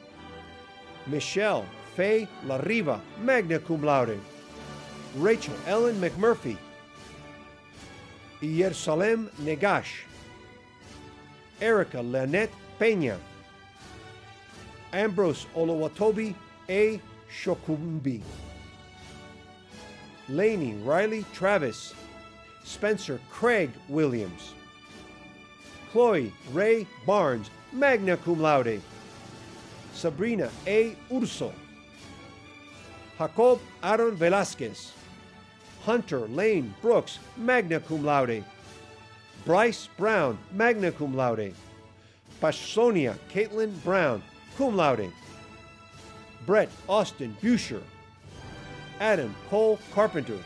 Michelle Faye Lariva, magna cum laude, Rachel Ellen McMurphy, Yersalem Negash, Erica Lynette Peña, Ambrose Olowatobi A. Shokumbi, Laney Riley Travis, Spencer Craig Williams, Chloe Ray Barnes, magna cum laude, Sabrina A. Urso, Jacob Aaron Velasquez, Hunter Lane Brooks, magna cum laude, Bryce Brown, magna cum laude, Pasonia Caitlin Brown, cum laude, Brett Austin Busher, Adam Cole Carpenter,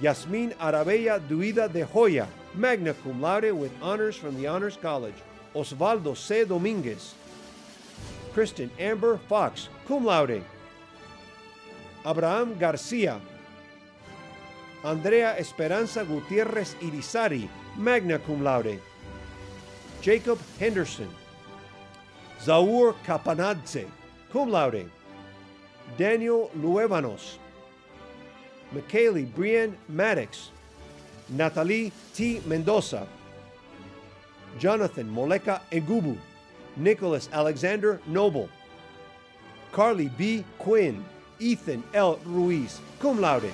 Yasmin Arabella Duida de Joya, magna cum laude with honors from the Honors College, Osvaldo C. Dominguez, Kristen Amber Fox, cum laude, Abraham Garcia, Andrea Esperanza Gutierrez Irizarry, magna cum laude, Jacob Henderson, Zaur Capanadze, cum laude, Daniel Luevanos, McKaylee Brienne Maddox, Natalie T. Mendoza, Jonathan Moleka Egubu, Nicholas Alexander Noble, Carly B. Quinn, Ethan L. Ruiz, cum laude.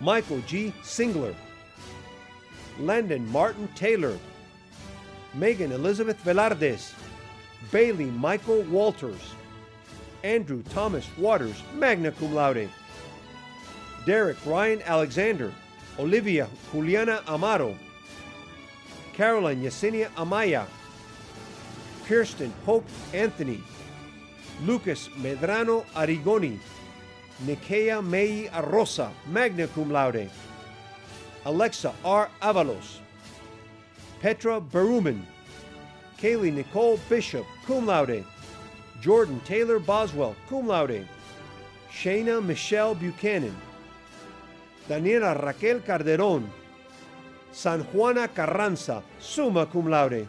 Michael G. Singler, Landon Martin Taylor, Megan Elizabeth Velardes, Bailey Michael Walters, Andrew Thomas Waters, magna cum laude. Derek Ryan Alexander, Olivia Juliana Amaro, Caroline Yesenia Amaya, Kirsten Hope Anthony, Lucas Medrano Arigoni, Nikea Mei Arrosa, magna cum laude. Alexa R. Avalos, Petra Berumen, Kaylee Nicole Bishop, cum laude. Jordan Taylor Boswell, cum laude. Shayna Michelle Buchanan, Daniela Raquel Calderón, San Juana Carranza, summa cum laude.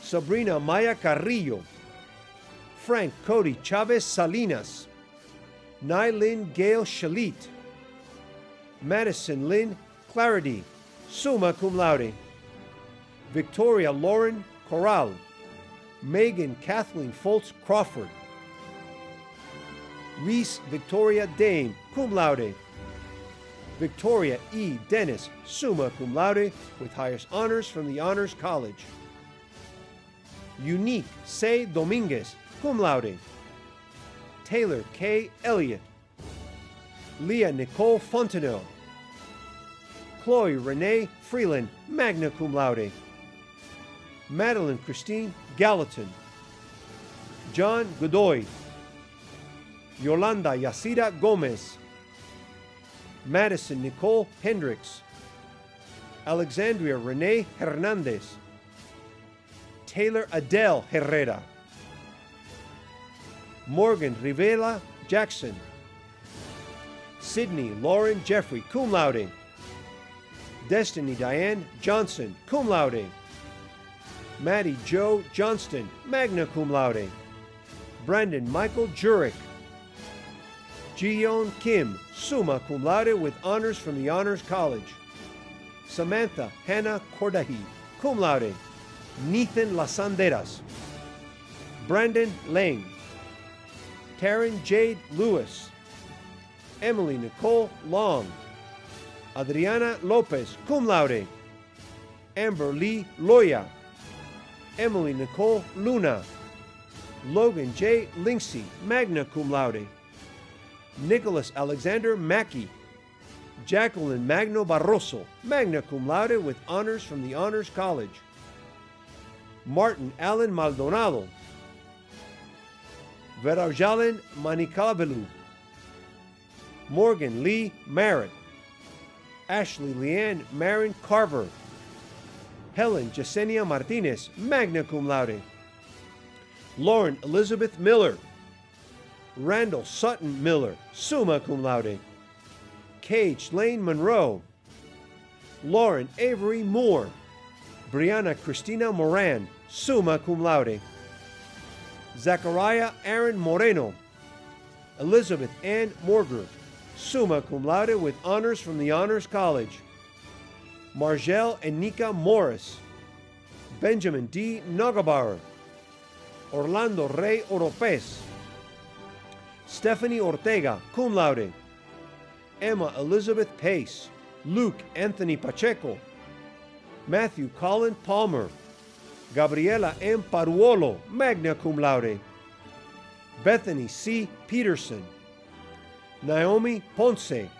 Sabrina Maya Carrillo, Frank Cody Chavez Salinas, Nylin Gail Shalit, Madison Lynn Clarity, summa cum laude. Victoria Lauren Corral, Megan Kathleen Foltz Crawford, Reese Victoria Dane, cum laude. Victoria E. Dennis, summa cum laude, with highest honors from the Honors College. Unique C. Dominguez, cum laude. Taylor K. Elliott, Leah Nicole Fontenot, Chloe Renee Freeland, magna cum laude. Madeline Christine Gallatin, John Godoy, Yolanda Yacira Gomez, Madison Nicole Hendricks, Alexandria Renee Hernandez, Taylor Adele Herrera, Morgan Rivera Jackson, Sydney Lauren Jeffrey, cum laude. Destiny Diane Johnson, cum laude. Maddie Joe Johnston, magna cum laude. Brandon Michael Jurek, Jiyeon Kim, summa cum laude, with honors from the Honors College. Samantha Hannah Cordahi, cum laude. Nathan Lasanderas, Brandon Lang, Taryn Jade Lewis, Emily Nicole Long, Adriana Lopez, cum laude. Amber Lee Loya, Emily Nicole Luna, Logan J. Linksey, magna cum laude. Nicholas Alexander Mackey, Jacqueline Magno Barroso, magna cum laude, with honors from the Honors College. Martin Allen Maldonado, Verajalen Manikavelu, Morgan Lee Merritt, Ashley Leanne Marin Carver, Helen Jasenia Martinez, magna cum laude. Lauren Elizabeth Miller, Randall Sutton Miller, summa cum laude. Cage Lane Monroe, Lauren Avery Moore, Brianna Christina Moran, summa cum laude. Zachariah Aaron Moreno, Elizabeth Ann Morger, summa cum laude, with honors from the Honors College. Margelle and Nika Morris, Benjamin D. Nogabauer, Orlando Rey Oropez, Stephanie Ortega, cum laude. Emma Elizabeth Pace, Luke Anthony Pacheco, Matthew Colin Palmer, Gabriela M. Paruolo, magna cum laude. Bethany C. Peterson, Naomi Ponce,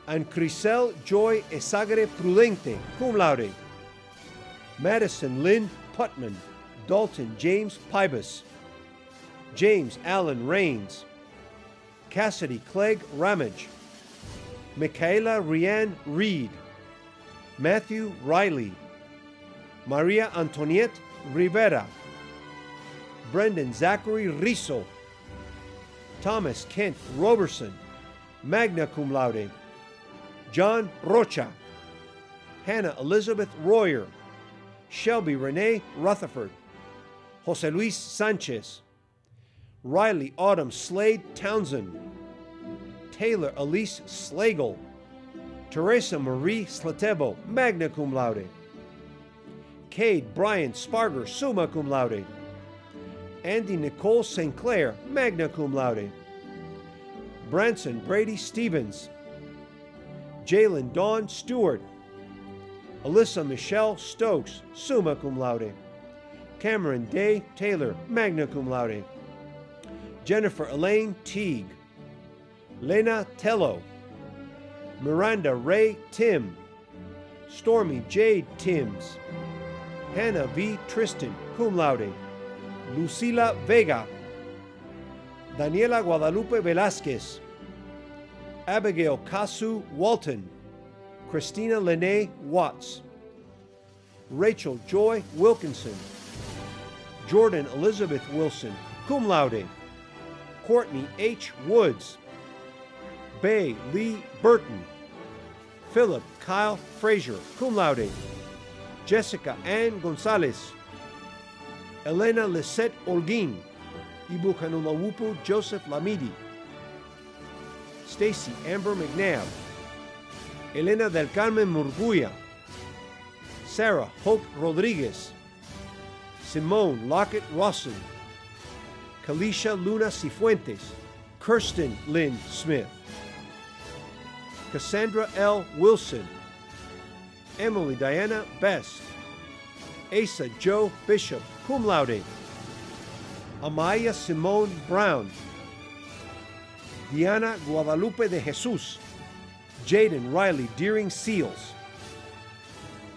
and Crisel Joy Esagre Prudente, cum laude. Madison Lynn Putman, Dalton James Pybus, James Allen Rains, Cassidy Clegg Ramage, Michaela Rianne Reed, Matthew Riley, Maria Antoniette Rivera, Brendan Zachary Rizzo, Thomas Kent Roberson, magna cum laude. John Rocha, Hannah Elizabeth Royer, Shelby Renee Rutherford, Jose Luis Sanchez, Riley Autumn Slade Townsend, Taylor Elise Slagle, Teresa Marie Slatebo, magna cum laude. Cade Brian Sparger, summa cum laude. Andy Nicole St. Clair, magna cum laude. Branson Brady Stevens. Jalen Dawn Stewart. Alyssa Michelle Stokes, summa cum laude. Cameron Day Taylor, magna cum laude. Jennifer Elaine Teague. Lena Tello. Miranda Ray Tim. Stormy Jade Timms. Hannah V. Tristan, cum laude. Lucila Vega. Daniela Guadalupe Velázquez. Abigail Kasu Walton. Christina Lene Watts. Rachel Joy Wilkinson. Jordan Elizabeth Wilson, cum laude. Courtney H. Woods. Bay Lee Burton. Philip Kyle Frazier, cum laude. Jessica Ann Gonzalez. Elena Lisette Olguin. Ibukanulawupu Joseph Lamidi. Stacy Amber McNabb. Elena del Carmen Murguia. Sarah Hope Rodriguez. Simone Lockett Rawson. Kalisha Luna Cifuentes. Kirsten Lynn Smith. Cassandra L. Wilson. Emily Diana Best. Asa Joe Bishop, cum laude. Amaya Simone Brown. Diana Guadalupe de Jesus. Jaden Riley Deering Seals.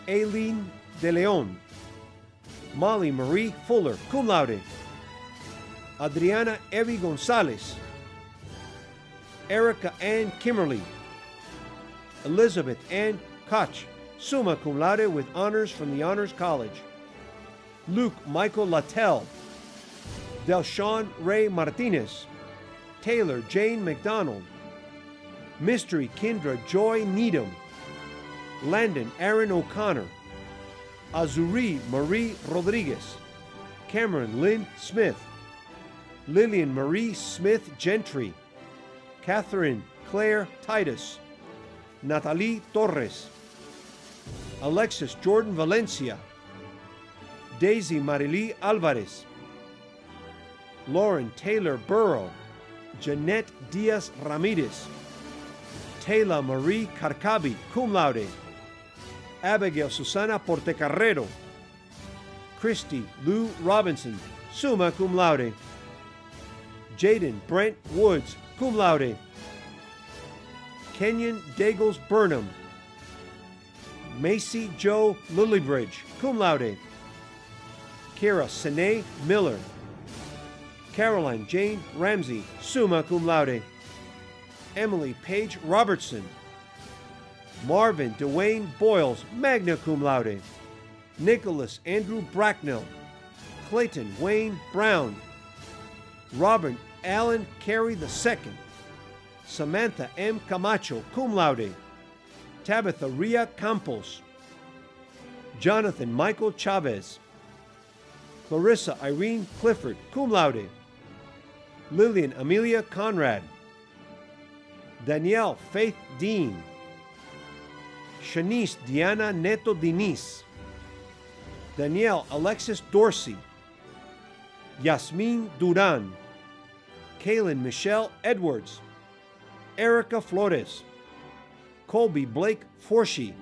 Aileen De Leon. Molly Marie Fuller, cum laude. Adriana Evie Gonzalez. Erica Ann Kimmerly. Elizabeth Ann Koch, summa cum laude with honors from the Honors College. Luke Michael Lattell. Delshawn Ray Martinez. Taylor Jane McDonald. Mystery Kendra Joy Needham. Landon Aaron O'Connor. Azuri Marie Rodriguez. Cameron Lynn Smith. Lillian Marie Smith Gentry. Catherine Claire Titus. Natalie Torres. Alexis Jordan Valencia. Daisy Marilee Alvarez. Lauren Taylor Burrow. Jeanette Diaz Ramirez. Taylor Marie Carcabi, cum laude. Abigail Susana Portecarrero. Christy Lou Robinson, summa cum laude. Jaden Brent Woods, cum laude. Kenyon Dagles Burnham. Macy Joe Lillybridge, cum laude. Kara Sine Miller. Caroline Jane Ramsey, summa cum laude. Emily Page Robertson. Marvin Dwayne Boyles, magna cum laude. Nicholas Andrew Bracknell. Clayton Wayne Brown. Robert Allen Carey II. Samantha M. Camacho, cum laude. Tabitha Ria Campos. Jonathan Michael Chavez. Clarissa Irene Clifford, cum laude. Lillian Amelia Conrad. Danielle Faith Dean. Shanice Diana Neto Diniz. Danielle Alexis Dorsey. Yasmin Duran. Kaylin Michelle Edwards. Erica Flores. Colby Blake Forshey.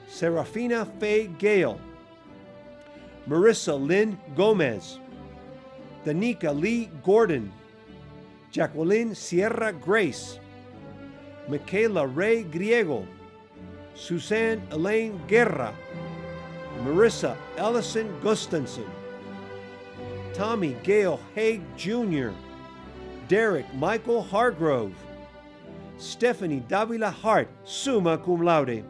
Serafina Faye Gale. Marissa Lynn Gomez. Danica Lee Gordon. Jacqueline Sierra Grace. Michaela Ray Griego. Suzanne Elaine Guerra. Marissa Ellison Gustafson. Tommy Gale Haig Jr. Derek Michael Hargrove. Stephanie Davila Hart, summa cum laude.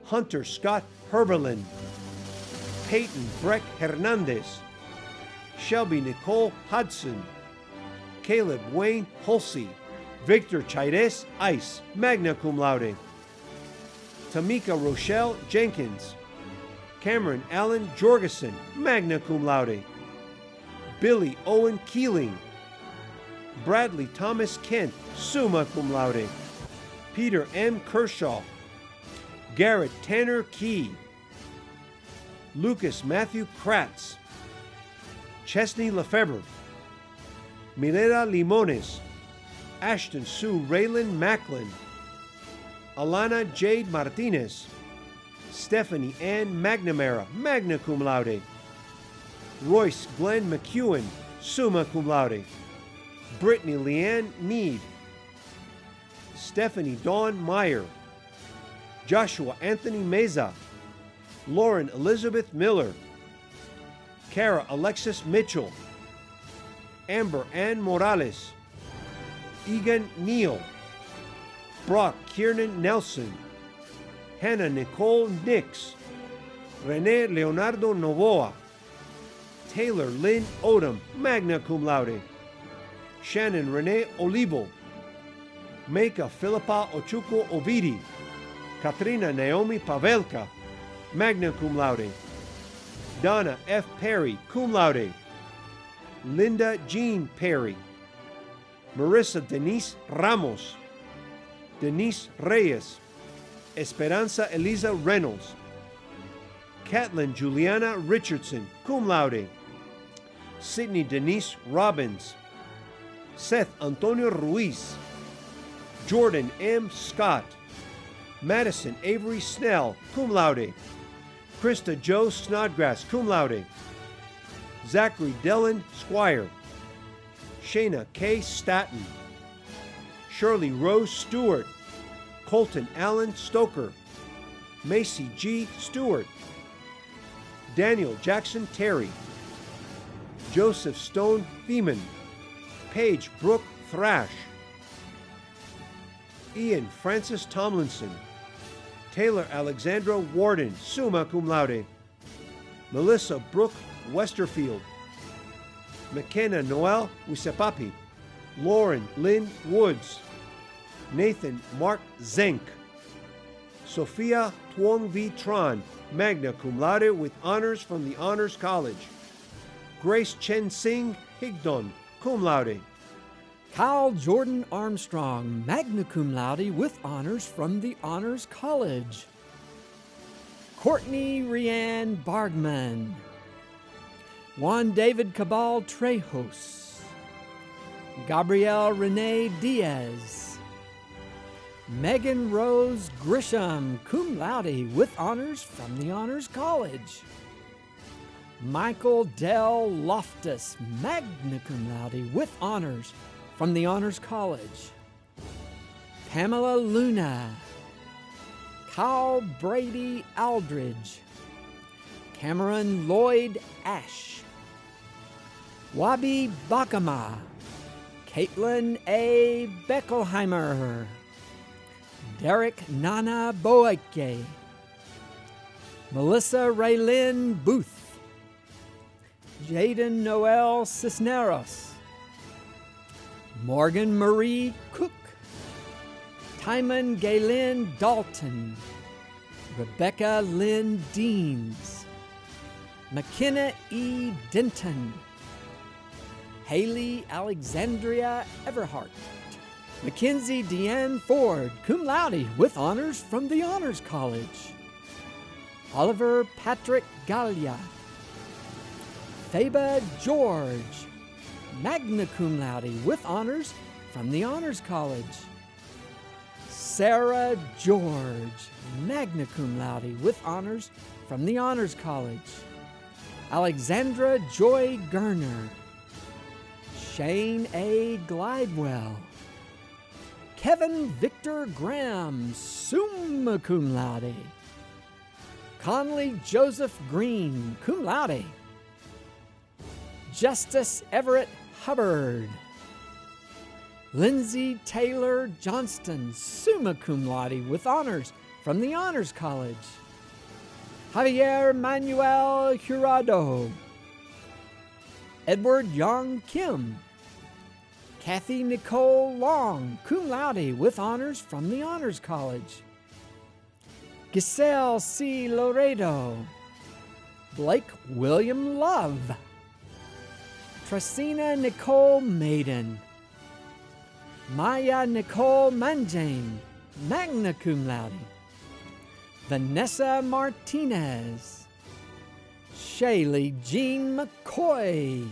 Hunter Scott Herberlin. Peyton Breck Hernandez. Shelby Nicole Hudson. Caleb Wayne Hulsey. Victor Chaires Ice, magna cum laude. Tamika Rochelle Jenkins. Cameron Allen Jorgensen, magna cum laude. Billy Owen Keeling. Bradley Thomas Kent, summa cum laude. Peter M. Kershaw. Garrett Tanner Key. Lucas Matthew Kratz. Chesney Lefebvre, Milena Limones, Ashton Sue Raylan Macklin, Alana Jade Martinez, Stephanie Ann McNamara, magna cum laude, Royce Glenn McEwen, summa cum laude, Brittany Leanne Mead, Stephanie Dawn Meyer, Joshua Anthony Meza, Lauren Elizabeth Miller, Kara Alexis Mitchell, Amber Ann Morales, Egan Neal, Brock Kiernan Nelson, Hannah Nicole Nix, Rene Leonardo Novoa, Taylor Lynn Odom, magna cum laude, Shannon Renee Olivo, Meka Philippa Ochuko Ovidi, Katrina Naomi Pavelka, magna cum laude, Donna F. Perry, cum laude, Linda Jean Perry, Marissa Denise Ramos, Denise Reyes, Esperanza Eliza Reynolds, Catlin Juliana Richardson, cum laude, Sydney Denise Robbins, Seth Antonio Ruiz, Jordan M. Scott, Madison Avery Snell, cum laude, Krista Jo Snodgrass, cum laude, Zachary Dellen Squire, Shayna K. Staton, Shirley Rose Stewart, Colton Allen Stoker, Macy G. Stewart, Daniel Jackson Terry, Joseph Stone Thiemann, Paige Brooke Thrash, Ian Francis Tomlinson, Taylor Alexandra Warden, summa cum laude, Melissa Brooke Westerfield, McKenna Noel Wisepapi, Lauren Lynn Woods, Nathan Mark Zenk, Sophia Tuong V. Tran, magna cum laude with honors from the Honors College, Grace Chen Sing Higdon, cum laude, Kyle Jordan Armstrong, magna cum laude with honors from the Honors College, Courtney Rianne Bargman, Juan David Cabal Trejos, Gabrielle Renee Diaz, Megan Rose Grisham, cum laude with honors from the Honors College, Michael Dell Loftus, magna cum laude with honors from the Honors College, Pamela Luna, Kyle Brady Aldridge, Cameron Lloyd Ash, Wabi Bakama, Caitlin A. Beckelheimer, Derek Nana Boake, Melissa Raylyn Booth, Jaden Noel Cisneros, Morgan Marie Cook, Timon Galen Dalton, Rebecca Lynn Deans, McKenna E. Denton, Haley Alexandria Everhart, Mackenzie Deanne Ford, cum laude with honors from the Honors College, Oliver Patrick Gallia, Thaba George, magna cum laude with honors from the Honors College, Sarah George, magna cum laude with honors from the Honors College, Alexandra Joy Gerner, Shane A. Glidewell, Kevin Victor Graham, summa cum laude, Conley Joseph Green, cum laude, Justice Everett Hubbard, Lindsay Taylor Johnston, summa cum laude with honors from the Honors College, Javier Manuel Jurado, Edward Young Kim, Kathy Nicole Long, cum laude with honors from the Honors College, Giselle C. Loredo, Blake William Love, Tracina Nicole Maiden, Maya Nicole Manjane, magna cum laude, Vanessa Martinez, Shaylee Jean McCoy,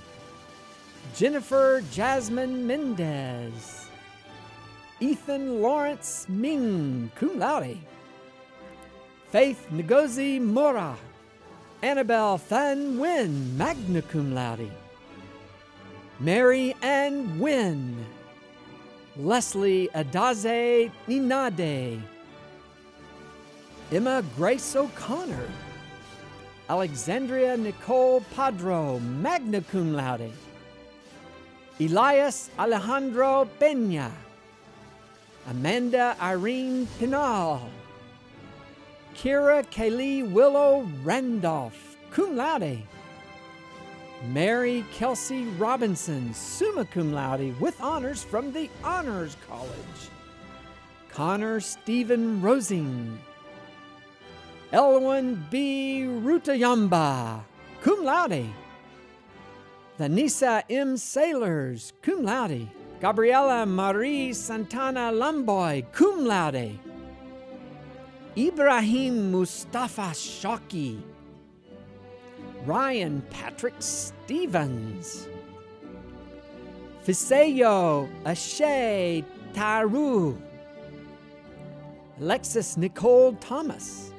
Jennifer Jasmine Mendez, Ethan Lawrence Ming, cum laude, Faith Ngozi Mora, Annabelle Than Nguyen, magna cum laude, Mary Ann Nguyen, Leslie Adaze Ninade, Emma Grace O'Connor, Alexandria Nicole Padro, magna cum laude, Elias Alejandro Peña, Amanda Irene Pinal, Kira Kaylee Willow Randolph, cum laude, Mary Kelsey Robinson, summa cum laude, with honors from the Honors College, Connor Stephen Rosing, Elwin B. Rutayamba, cum laude, Vanessa M. Sailors, cum laude, Gabriela Marie Santana Lamboy, cum laude, Ibrahim Mustafa Shaki, Ryan Patrick Stevens, Fiseyo Ashe Taru, Alexis Nicole Thomas,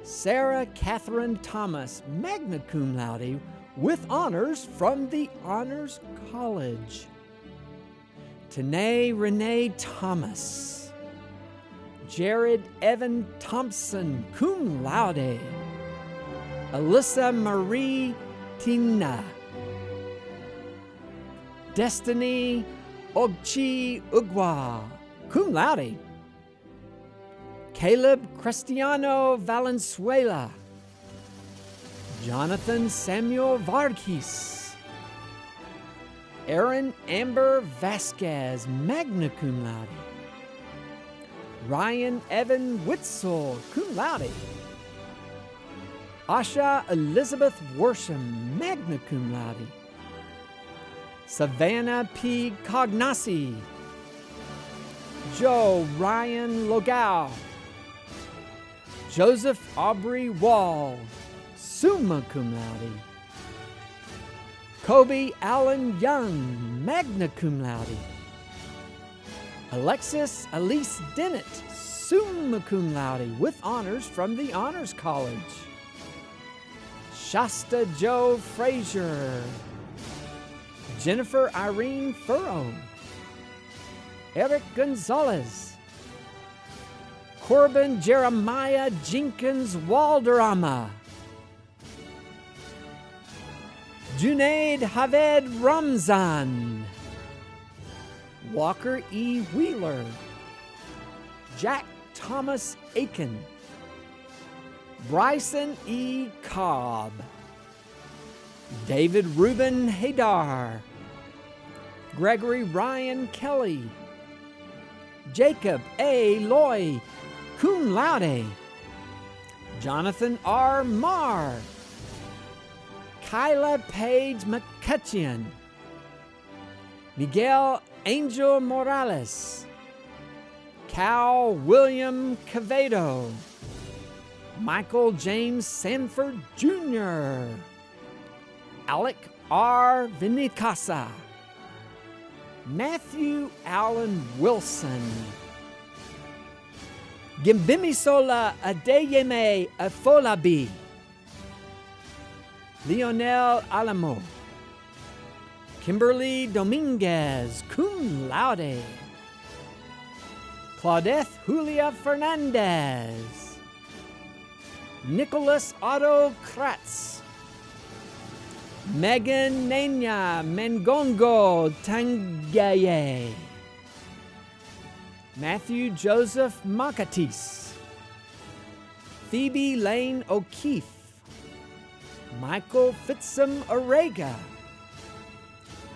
Sarah Catherine Thomas, magna cum laude, with honors from the Honors College, Tanae Renee Thomas, Jared Evan Thompson, cum laude, Alyssa Marie Tina, Destiny Ogchi Ugwa, cum laude, Caleb Cristiano Valenzuela, Jonathan Samuel Varghese, Aaron Amber Vasquez, magna cum laude, Ryan Evan Witzel, cum laude, Asha Elizabeth Worsham, magna cum laude, Savannah P. Cognasi, Joe Ryan Logau, Joseph Aubrey Wall, summa cum laude, Kobe Allen Young, magna cum laude, Alexis Elise Dennett, summa cum laude, with honors from the Honors College, Shasta Joe Frazier, Jennifer Irene Furrow, Eric Gonzalez, Corbin Jeremiah Jenkins Walderama, Junaid Haved Ramzan, Walker E. Wheeler, Jack Thomas Aiken, Bryson E. Cobb, David Reuben Haydar, Gregory Ryan Kelly, Jacob A. Loy, cum laude, Jonathan R. Marr, Kyla Page McCutcheon, Miguel Angel Morales, Cal William Cavedo, Michael James Sanford Jr., Alec R. Vinicasa, Matthew Allen Wilson, Gimbimisola Adeyeme Afolabi, Leonel Alamo, Kimberly Dominguez, cum laude, Claudette Julia Fernandez, Nicholas Otto Kratz, Megan Nenya Mengongo Tangaye, Matthew Joseph Makatis, Phoebe Lane O'Keefe, Michael Fitzum Orega,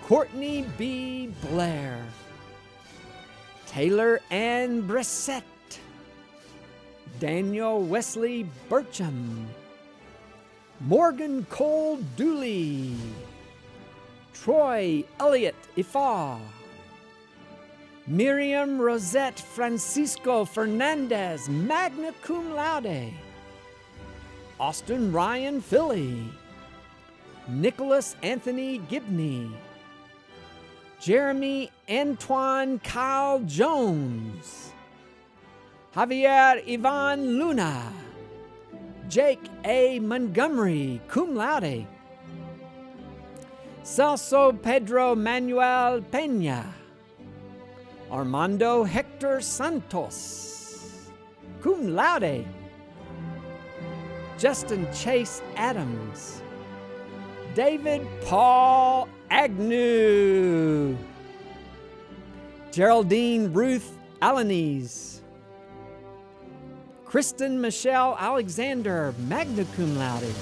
Courtney B. Blair, Taylor Ann Brissett, Daniel Wesley Burcham, Morgan Cole Dooley, Troy Elliott Ifa, Miriam Rosette Francisco Fernandez, magna cum laude, Austin Ryan Philly, Nicholas Anthony Gibney, Jeremy Antoine Kyle Jones, Javier Ivan Luna, Jake A. Montgomery, cum laude, Celso Pedro Manuel Peña, Armando Hector Santos, cum laude, Justin Chase Adams, David Paul Agnew, Geraldine Ruth Alanis, Kristen Michelle Alexander, magna cum laude,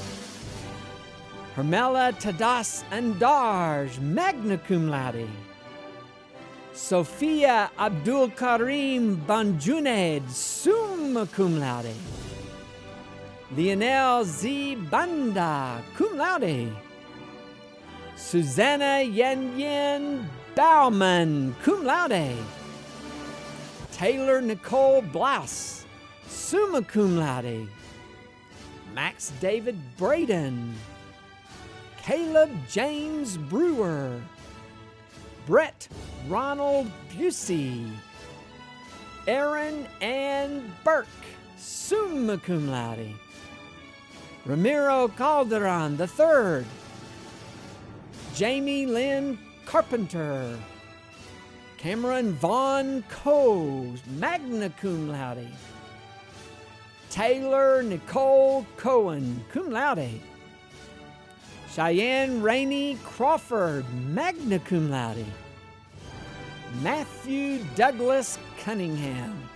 Hermela Tadas Andarj, magna cum laude, Sophia Abdul Karim Banjuned, summa cum laude, Lionel Z. Banda, cum laude, Susanna Yen Yen Bauman, cum laude, Taylor Nicole Blouse, summa cum laude, Max David Braden, Caleb James Brewer, Brett Ronald Busey, Aaron Ann Burke, summa cum laude, Ramiro Calderon III, Jamie Lynn Carpenter, Cameron Vaughn Coe, magna cum laude, Taylor Nicole Cohen, cum laude, Cheyenne Rainey Crawford, magna cum laude, Matthew Douglas Cunningham,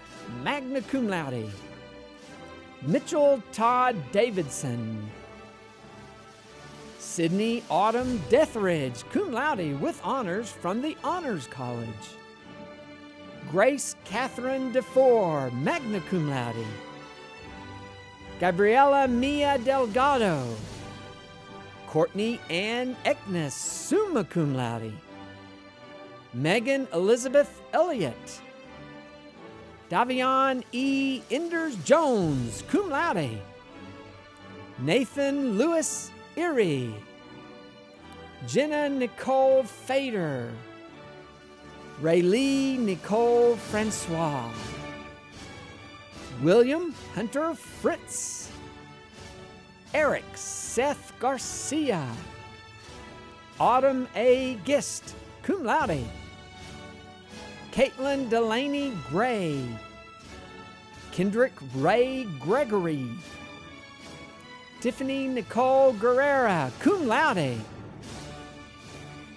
magna cum laude, Mitchell Todd Davidson, Sydney Autumn Deathridge, cum laude with honors from the Honors College, Grace Catherine DeFore, magna cum laude, Gabriela Mia Delgado, Courtney Ann Eknes, summa cum laude, Megan Elizabeth Elliott, Davion E. Enders Jones, cum laude, Nathan Lewis Erie, Jenna Nicole Fader, Raylee Nicole Francois, William Hunter Fritz, Eric Seth Garcia, Autumn A. Gist, cum laude, Caitlin Delaney Gray, Kendrick Ray Gregory, Tiffany Nicole Guerrera, cum laude,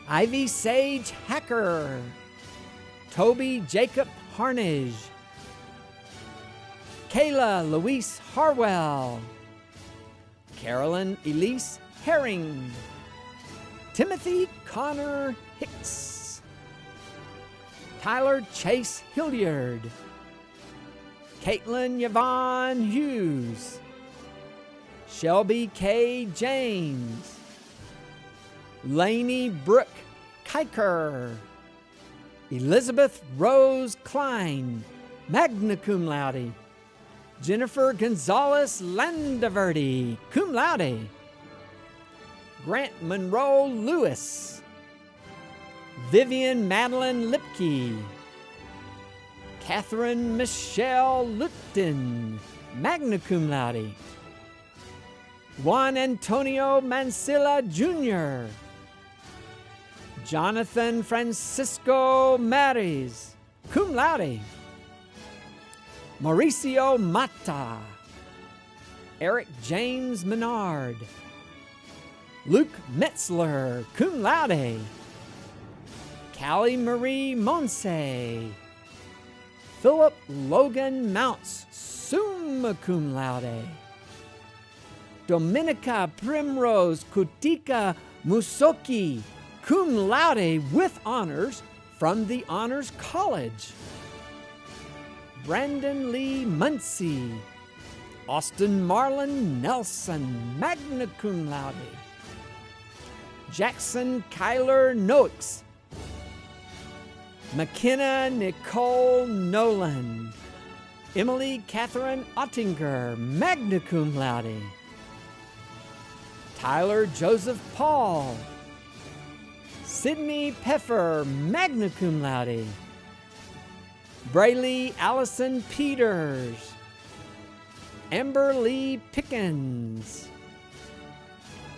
Ivy Sage Hacker, Toby Jacob Harnage, Kayla Louise Harwell, Carolyn Elise Herring, Timothy Connor Hicks, Tyler Chase Hilliard, Caitlin Yvonne Hughes, Shelby K. James, Lainey Brooke Kiker, Elizabeth Rose Klein, magna cum laude, Jennifer Gonzalez Landaverde, cum laude, Grant Monroe Lewis, Vivian Madeline Lipke, Catherine Michelle Lupton, magna cum laude, Juan Antonio Mancilla Jr., Jonathan Francisco Maris, cum laude, Mauricio Mata, Eric James Menard, Luke Metzler, cum laude, Callie Marie Monse, Philip Logan Mounts, summa cum laude, Dominica Primrose Kutika Musoki, cum laude with honors from the Honors College, Brandon Lee Muncie, Austin Marlon Nelson, magna cum laude, Jackson Kyler Noakes, McKenna Nicole Nolan, Emily Catherine Ottinger, magna cum laude, Tyler Joseph Paul, Sydney Peffer, magna cum laude, Brayley Allison Peters, Amber Lee Pickens,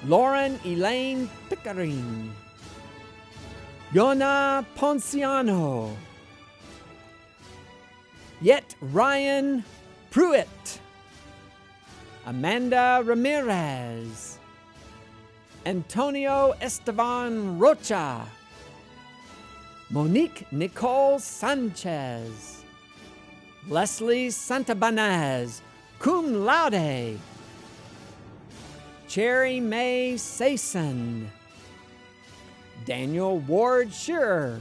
Lauren Elaine Pickering, Yona Ponciano, Yet Ryan Pruitt, Amanda Ramirez, Antonio Esteban Rocha, Monique Nicole Sanchez, Leslie Santabanez, cum laude, Cherry May Sason, Daniel Ward Shearer,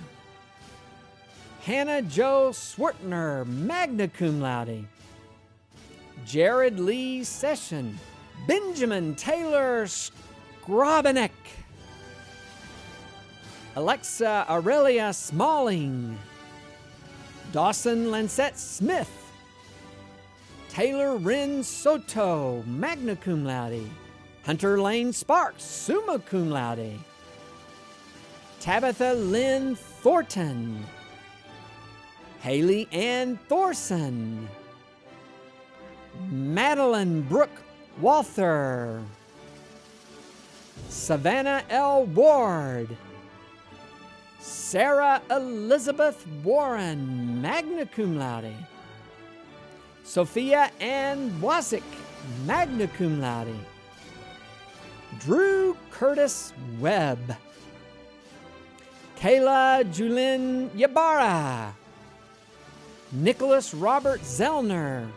Hannah Jo Swartner, magna cum laude, Jared Lee Session, Benjamin Taylor Skrabenek, Alexa Aurelia Smalling, Dawson Lancette Smith, Taylor Wren Soto, magna cum laude, Hunter Lane Sparks, summa cum laude, Tabitha Lynn Thornton, Haley Ann Thorson, Madeline Brooke Walther, Savannah L. Ward, Sarah Elizabeth Warren, magna cum laude, Sophia Ann Wasick, magna cum laude, Drew Curtis Webb, Kayla Julin Yabara, Nicholas Robert Zellner,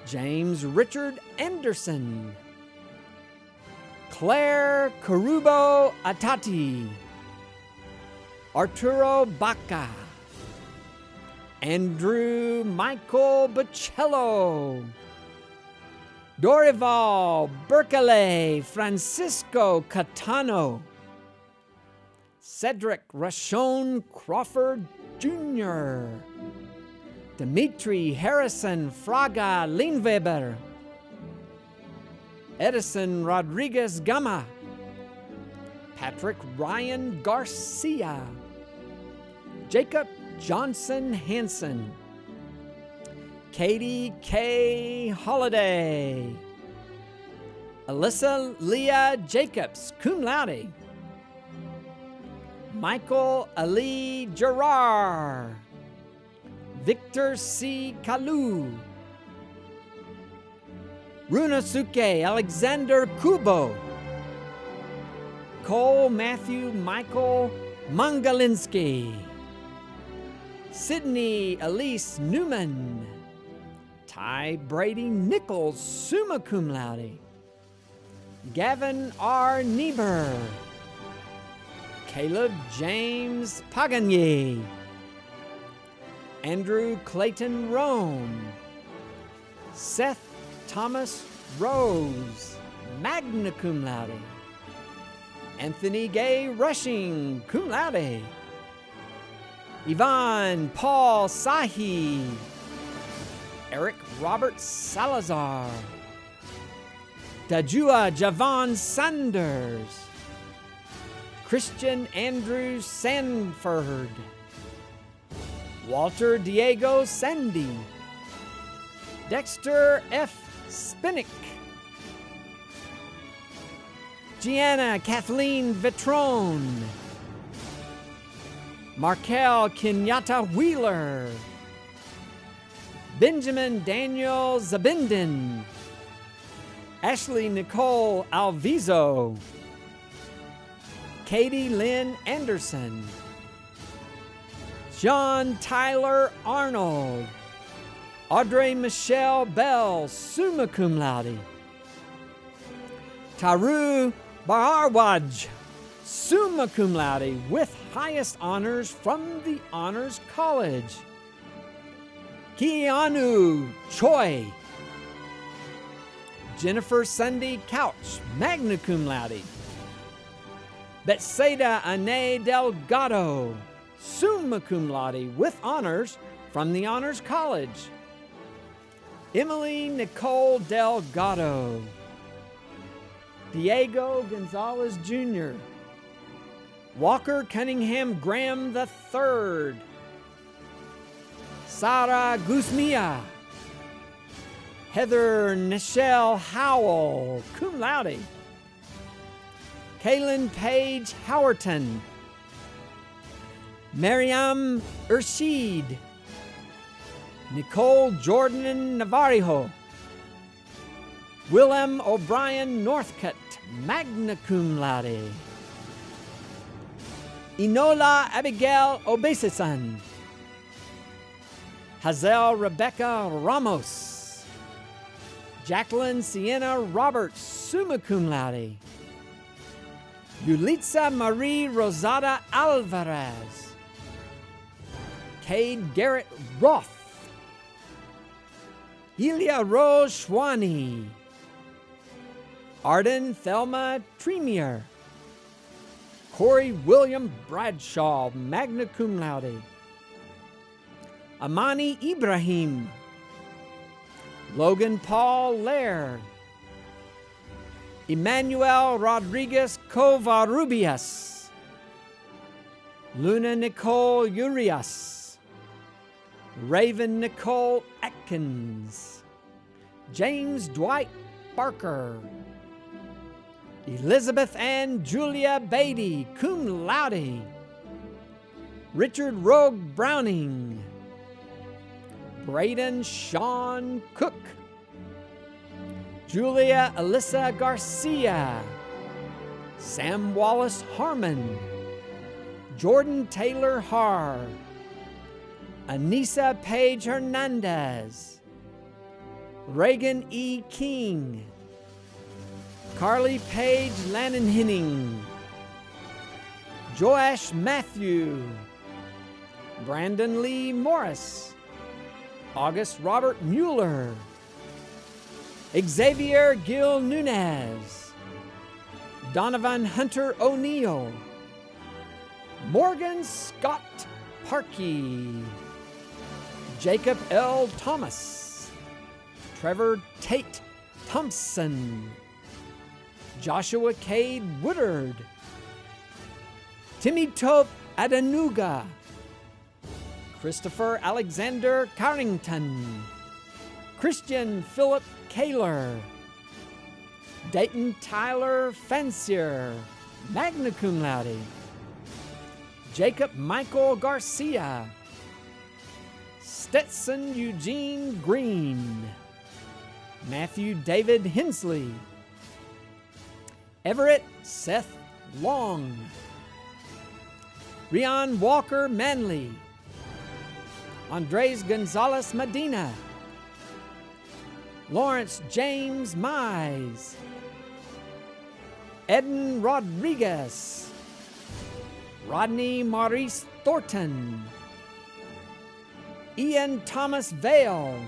James Richard Anderson, Claire Karubo Atati, Arturo Baca, Andrew Michael Bocello, Dorival Berkeley Francisco Catano, Cedric Rashon Crawford Jr., Dimitri Harrison Fraga Lindweber, Edison Rodriguez Gama, Patrick Ryan Garcia, Jacob Johnson Hansen, Katie K. Holiday, Alyssa Leah Jacobs, cum laude, Michael Ali Gerard, Victor C. Kalu, Runosuke Alexander Kubo, Cole Matthew Michael Mangalinsky, Sydney Elise Newman, Ty Brady Nichols, summa cum laude, Gavin R. Niebuhr, Caleb James Paganye, Andrew Clayton Rome, Seth Thomas Rose, magna cum laude, Anthony Gay Rushing, cum laude, Yvonne Paul Sahi, Eric Robert Salazar, Dajua Javon Sanders, Christian Andrew Sanford, Walter Diego Sandy, Dexter F. Spinnick, Gianna Kathleen Vetrone, Markel Kenyatta Wheeler, Benjamin Daniel Zabinden, Ashley Nicole Alvizo, Katie Lynn Anderson, John Tyler Arnold, Audrey Michelle Bell, summa cum laude, Taru Baharwaj, summa cum laude with highest honors from the Honors College, Keanu Choi, Jennifer Sunday Couch, magna cum laude, Betseda Ane Delgado, summa cum laude with honors from the Honors College, Emily Nicole Delgado, Diego Gonzalez Jr., Walker Cunningham Graham III, Sara Guzmia, Heather Nichelle Howell, cum laude, Kaylin Page Howerton, Mariam Urshid, Nicole Jordan Navarro, Willem O'Brien Northcutt, magna cum laude, Enola Abigail Obesesan, Hazel Rebecca Ramos, Jacqueline Sienna Roberts, summa cum laude, Yulitza Marie Rosada Alvarez, Cade Garrett Roth, Elia Rose Schwani, Arden Thelma Tremier, Corey William Bradshaw, magna cum laude, Amani Ibrahim, Logan Paul Lair, Emmanuel Rodriguez Covarrubias, Luna Nicole Urias, Raven Nicole Atkins, James Dwight Barker, Elizabeth Ann Julia Beatty, cum laude, Richard Rogue Browning, Braden Sean Cook, Julia Alyssa Garcia, Sam Wallace Harmon, Jordan Taylor Harr, Anissa Page Hernandez, Reagan E. King, Carly Page Lannenhinning, Joash Matthew, Brandon Lee Morris, August Robert Mueller, Xavier Gil Nunez, Donovan Hunter O'Neill, Morgan Scott Parkey, Jacob L. Thomas, Trevor Tate Thompson, Joshua Cade Woodard, Timmy Tope Adanuga, Christopher Alexander Carrington, Christian Philip Kaler, Dayton Tyler Fancier, magna cum laude, Jacob Michael Garcia, Stetson Eugene Green, Matthew David Hensley, Everett Seth Long, Rion Walker Manley, Andres Gonzalez Medina, Lawrence James Mize, Eden Rodriguez, Rodney Maurice Thornton, Ian Thomas Vale,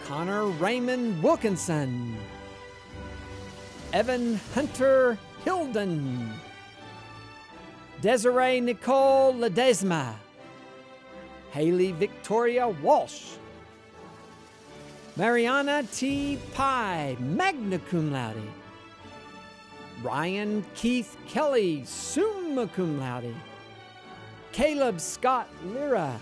Connor Raymond Wilkinson, Evan Hunter Hilden, Desiree Nicole Ledesma, Haley Victoria Walsh, Mariana T. Pye, magna cum laude, Ryan Keith Kelly, summa cum laude, Caleb Scott Lira.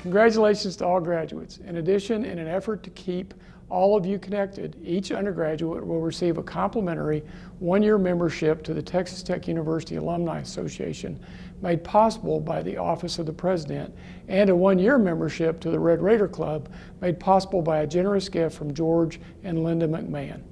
Congratulations to all graduates. In addition, in an effort to keep all of you connected, each undergraduate will receive a complimentary one-year membership to the Texas Tech University Alumni Association, made possible by the Office of the President, and a one-year membership to the Red Raider Club, made possible by a generous gift from George and Linda McMahon.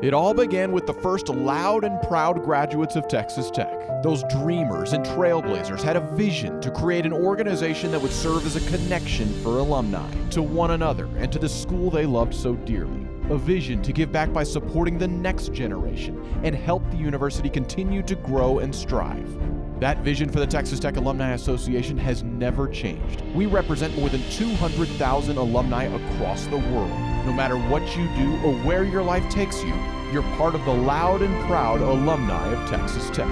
It all began with the first loud and proud graduates of Texas Tech. Those dreamers and trailblazers had a vision to create an organization that would serve as a connection for alumni to one another and to the school they loved so dearly. A vision to give back by supporting the next generation and help the university continue to grow and strive. That vision for the Texas Tech Alumni Association has never changed. We represent more than 200,000 alumni across the world. No matter what you do or where your life takes you, you're part of the loud and proud alumni of Texas Tech.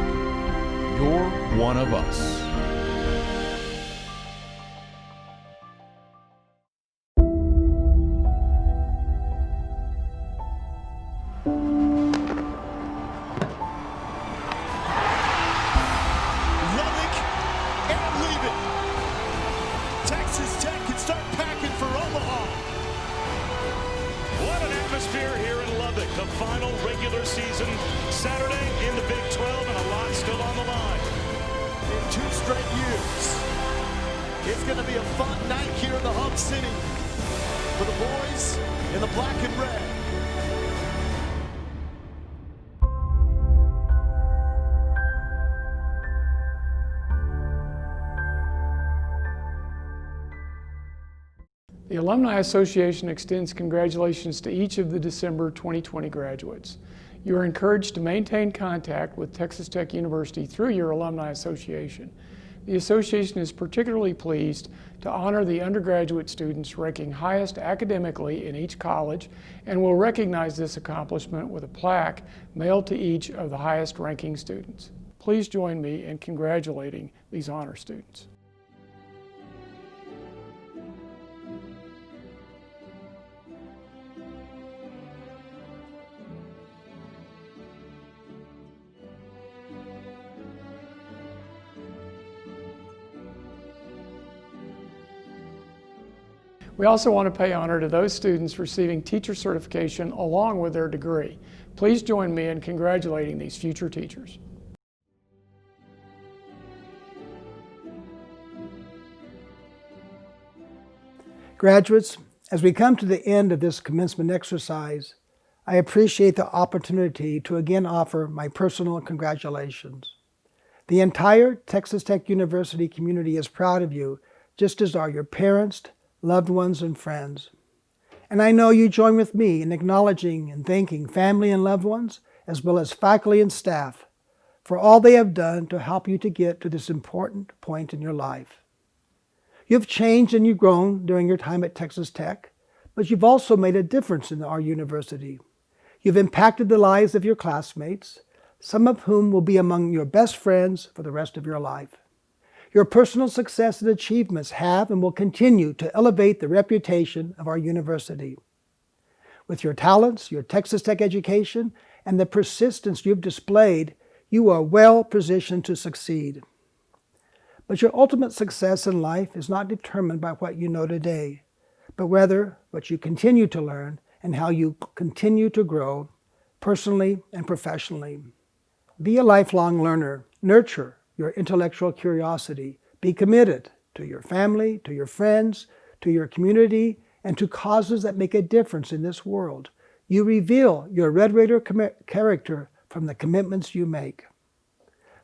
You're one of us. the final regular season Saturday in the Big 12, and a lot still on the line. In 2 straight years, it's going to be a fun night here in the Hub City for the boys in the black and red. The Alumni Association extends congratulations to each of the December 2020 graduates. You are encouraged to maintain contact with Texas Tech University through your Alumni Association. The association is particularly pleased to honor the undergraduate students ranking highest academically in each college and will recognize this accomplishment with a plaque mailed to each of the highest ranking students. Please join me in congratulating these honor students. We also want to pay honor to those students receiving teacher certification along with their degree. Please join me in congratulating these future teachers. Graduates, as we come to the end of this commencement exercise, I appreciate the opportunity to again offer my personal congratulations. The entire Texas Tech University community is proud of you, just as are your parents, loved ones, and friends. And I know you join with me in acknowledging and thanking family and loved ones, as well as faculty and staff, for all they have done to help you to get to this important point in your life. You've changed and you've grown during your time at Texas Tech, but you've also made a difference in our university. You've impacted the lives of your classmates, some of whom will be among your best friends for the rest of your life. Your personal success and achievements have and will continue to elevate the reputation of our university. With your talents, your Texas Tech education, and the persistence you've displayed, you are well positioned to succeed. But your ultimate success in life is not determined by what you know today, but rather what you continue to learn and how you continue to grow personally and professionally. Be a lifelong learner. Nurture your intellectual curiosity. Be committed to your family, to your friends, to your community, and to causes that make a difference in this world. You reveal your Red Raider character from the commitments you make.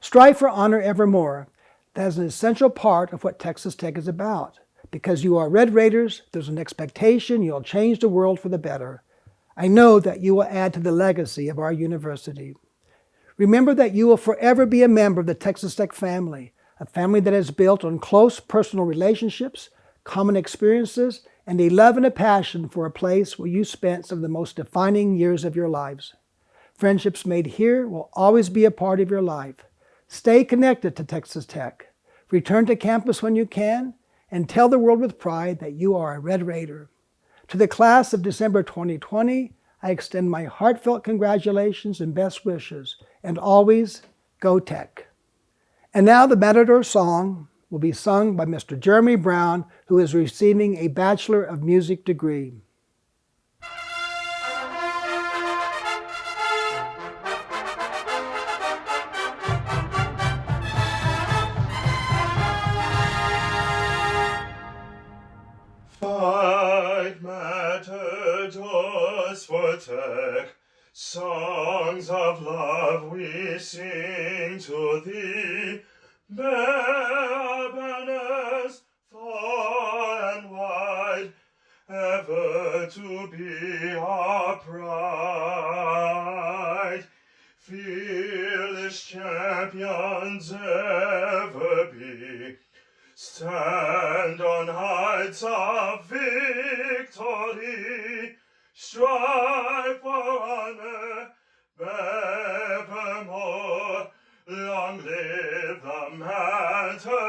Strive for honor evermore. That is an essential part of what Texas Tech is about. Because you are Red Raiders, there's an expectation you'll change the world for the better. I know that you will add to the legacy of our university. Remember that you will forever be a member of the Texas Tech family, a family that is built on close personal relationships, common experiences, and a love and a passion for a place where you spent some of the most defining years of your lives. Friendships made here will always be a part of your life. Stay connected to Texas Tech. Return to campus when you can, and tell the world with pride that you are a Red Raider. To the class of December 2020, I extend my heartfelt congratulations and best wishes, and always go Tech. And now the Matador song will be sung by Mr. Jeremy Brown, who is receiving a Bachelor of Music degree. Five matadors for Tech, songs of love we sing to thee. Bear our banners far and wide, ever to be our pride. Fearless champions ever be, stand on heights of victory, strive for honor evermore. Long live the Matadors.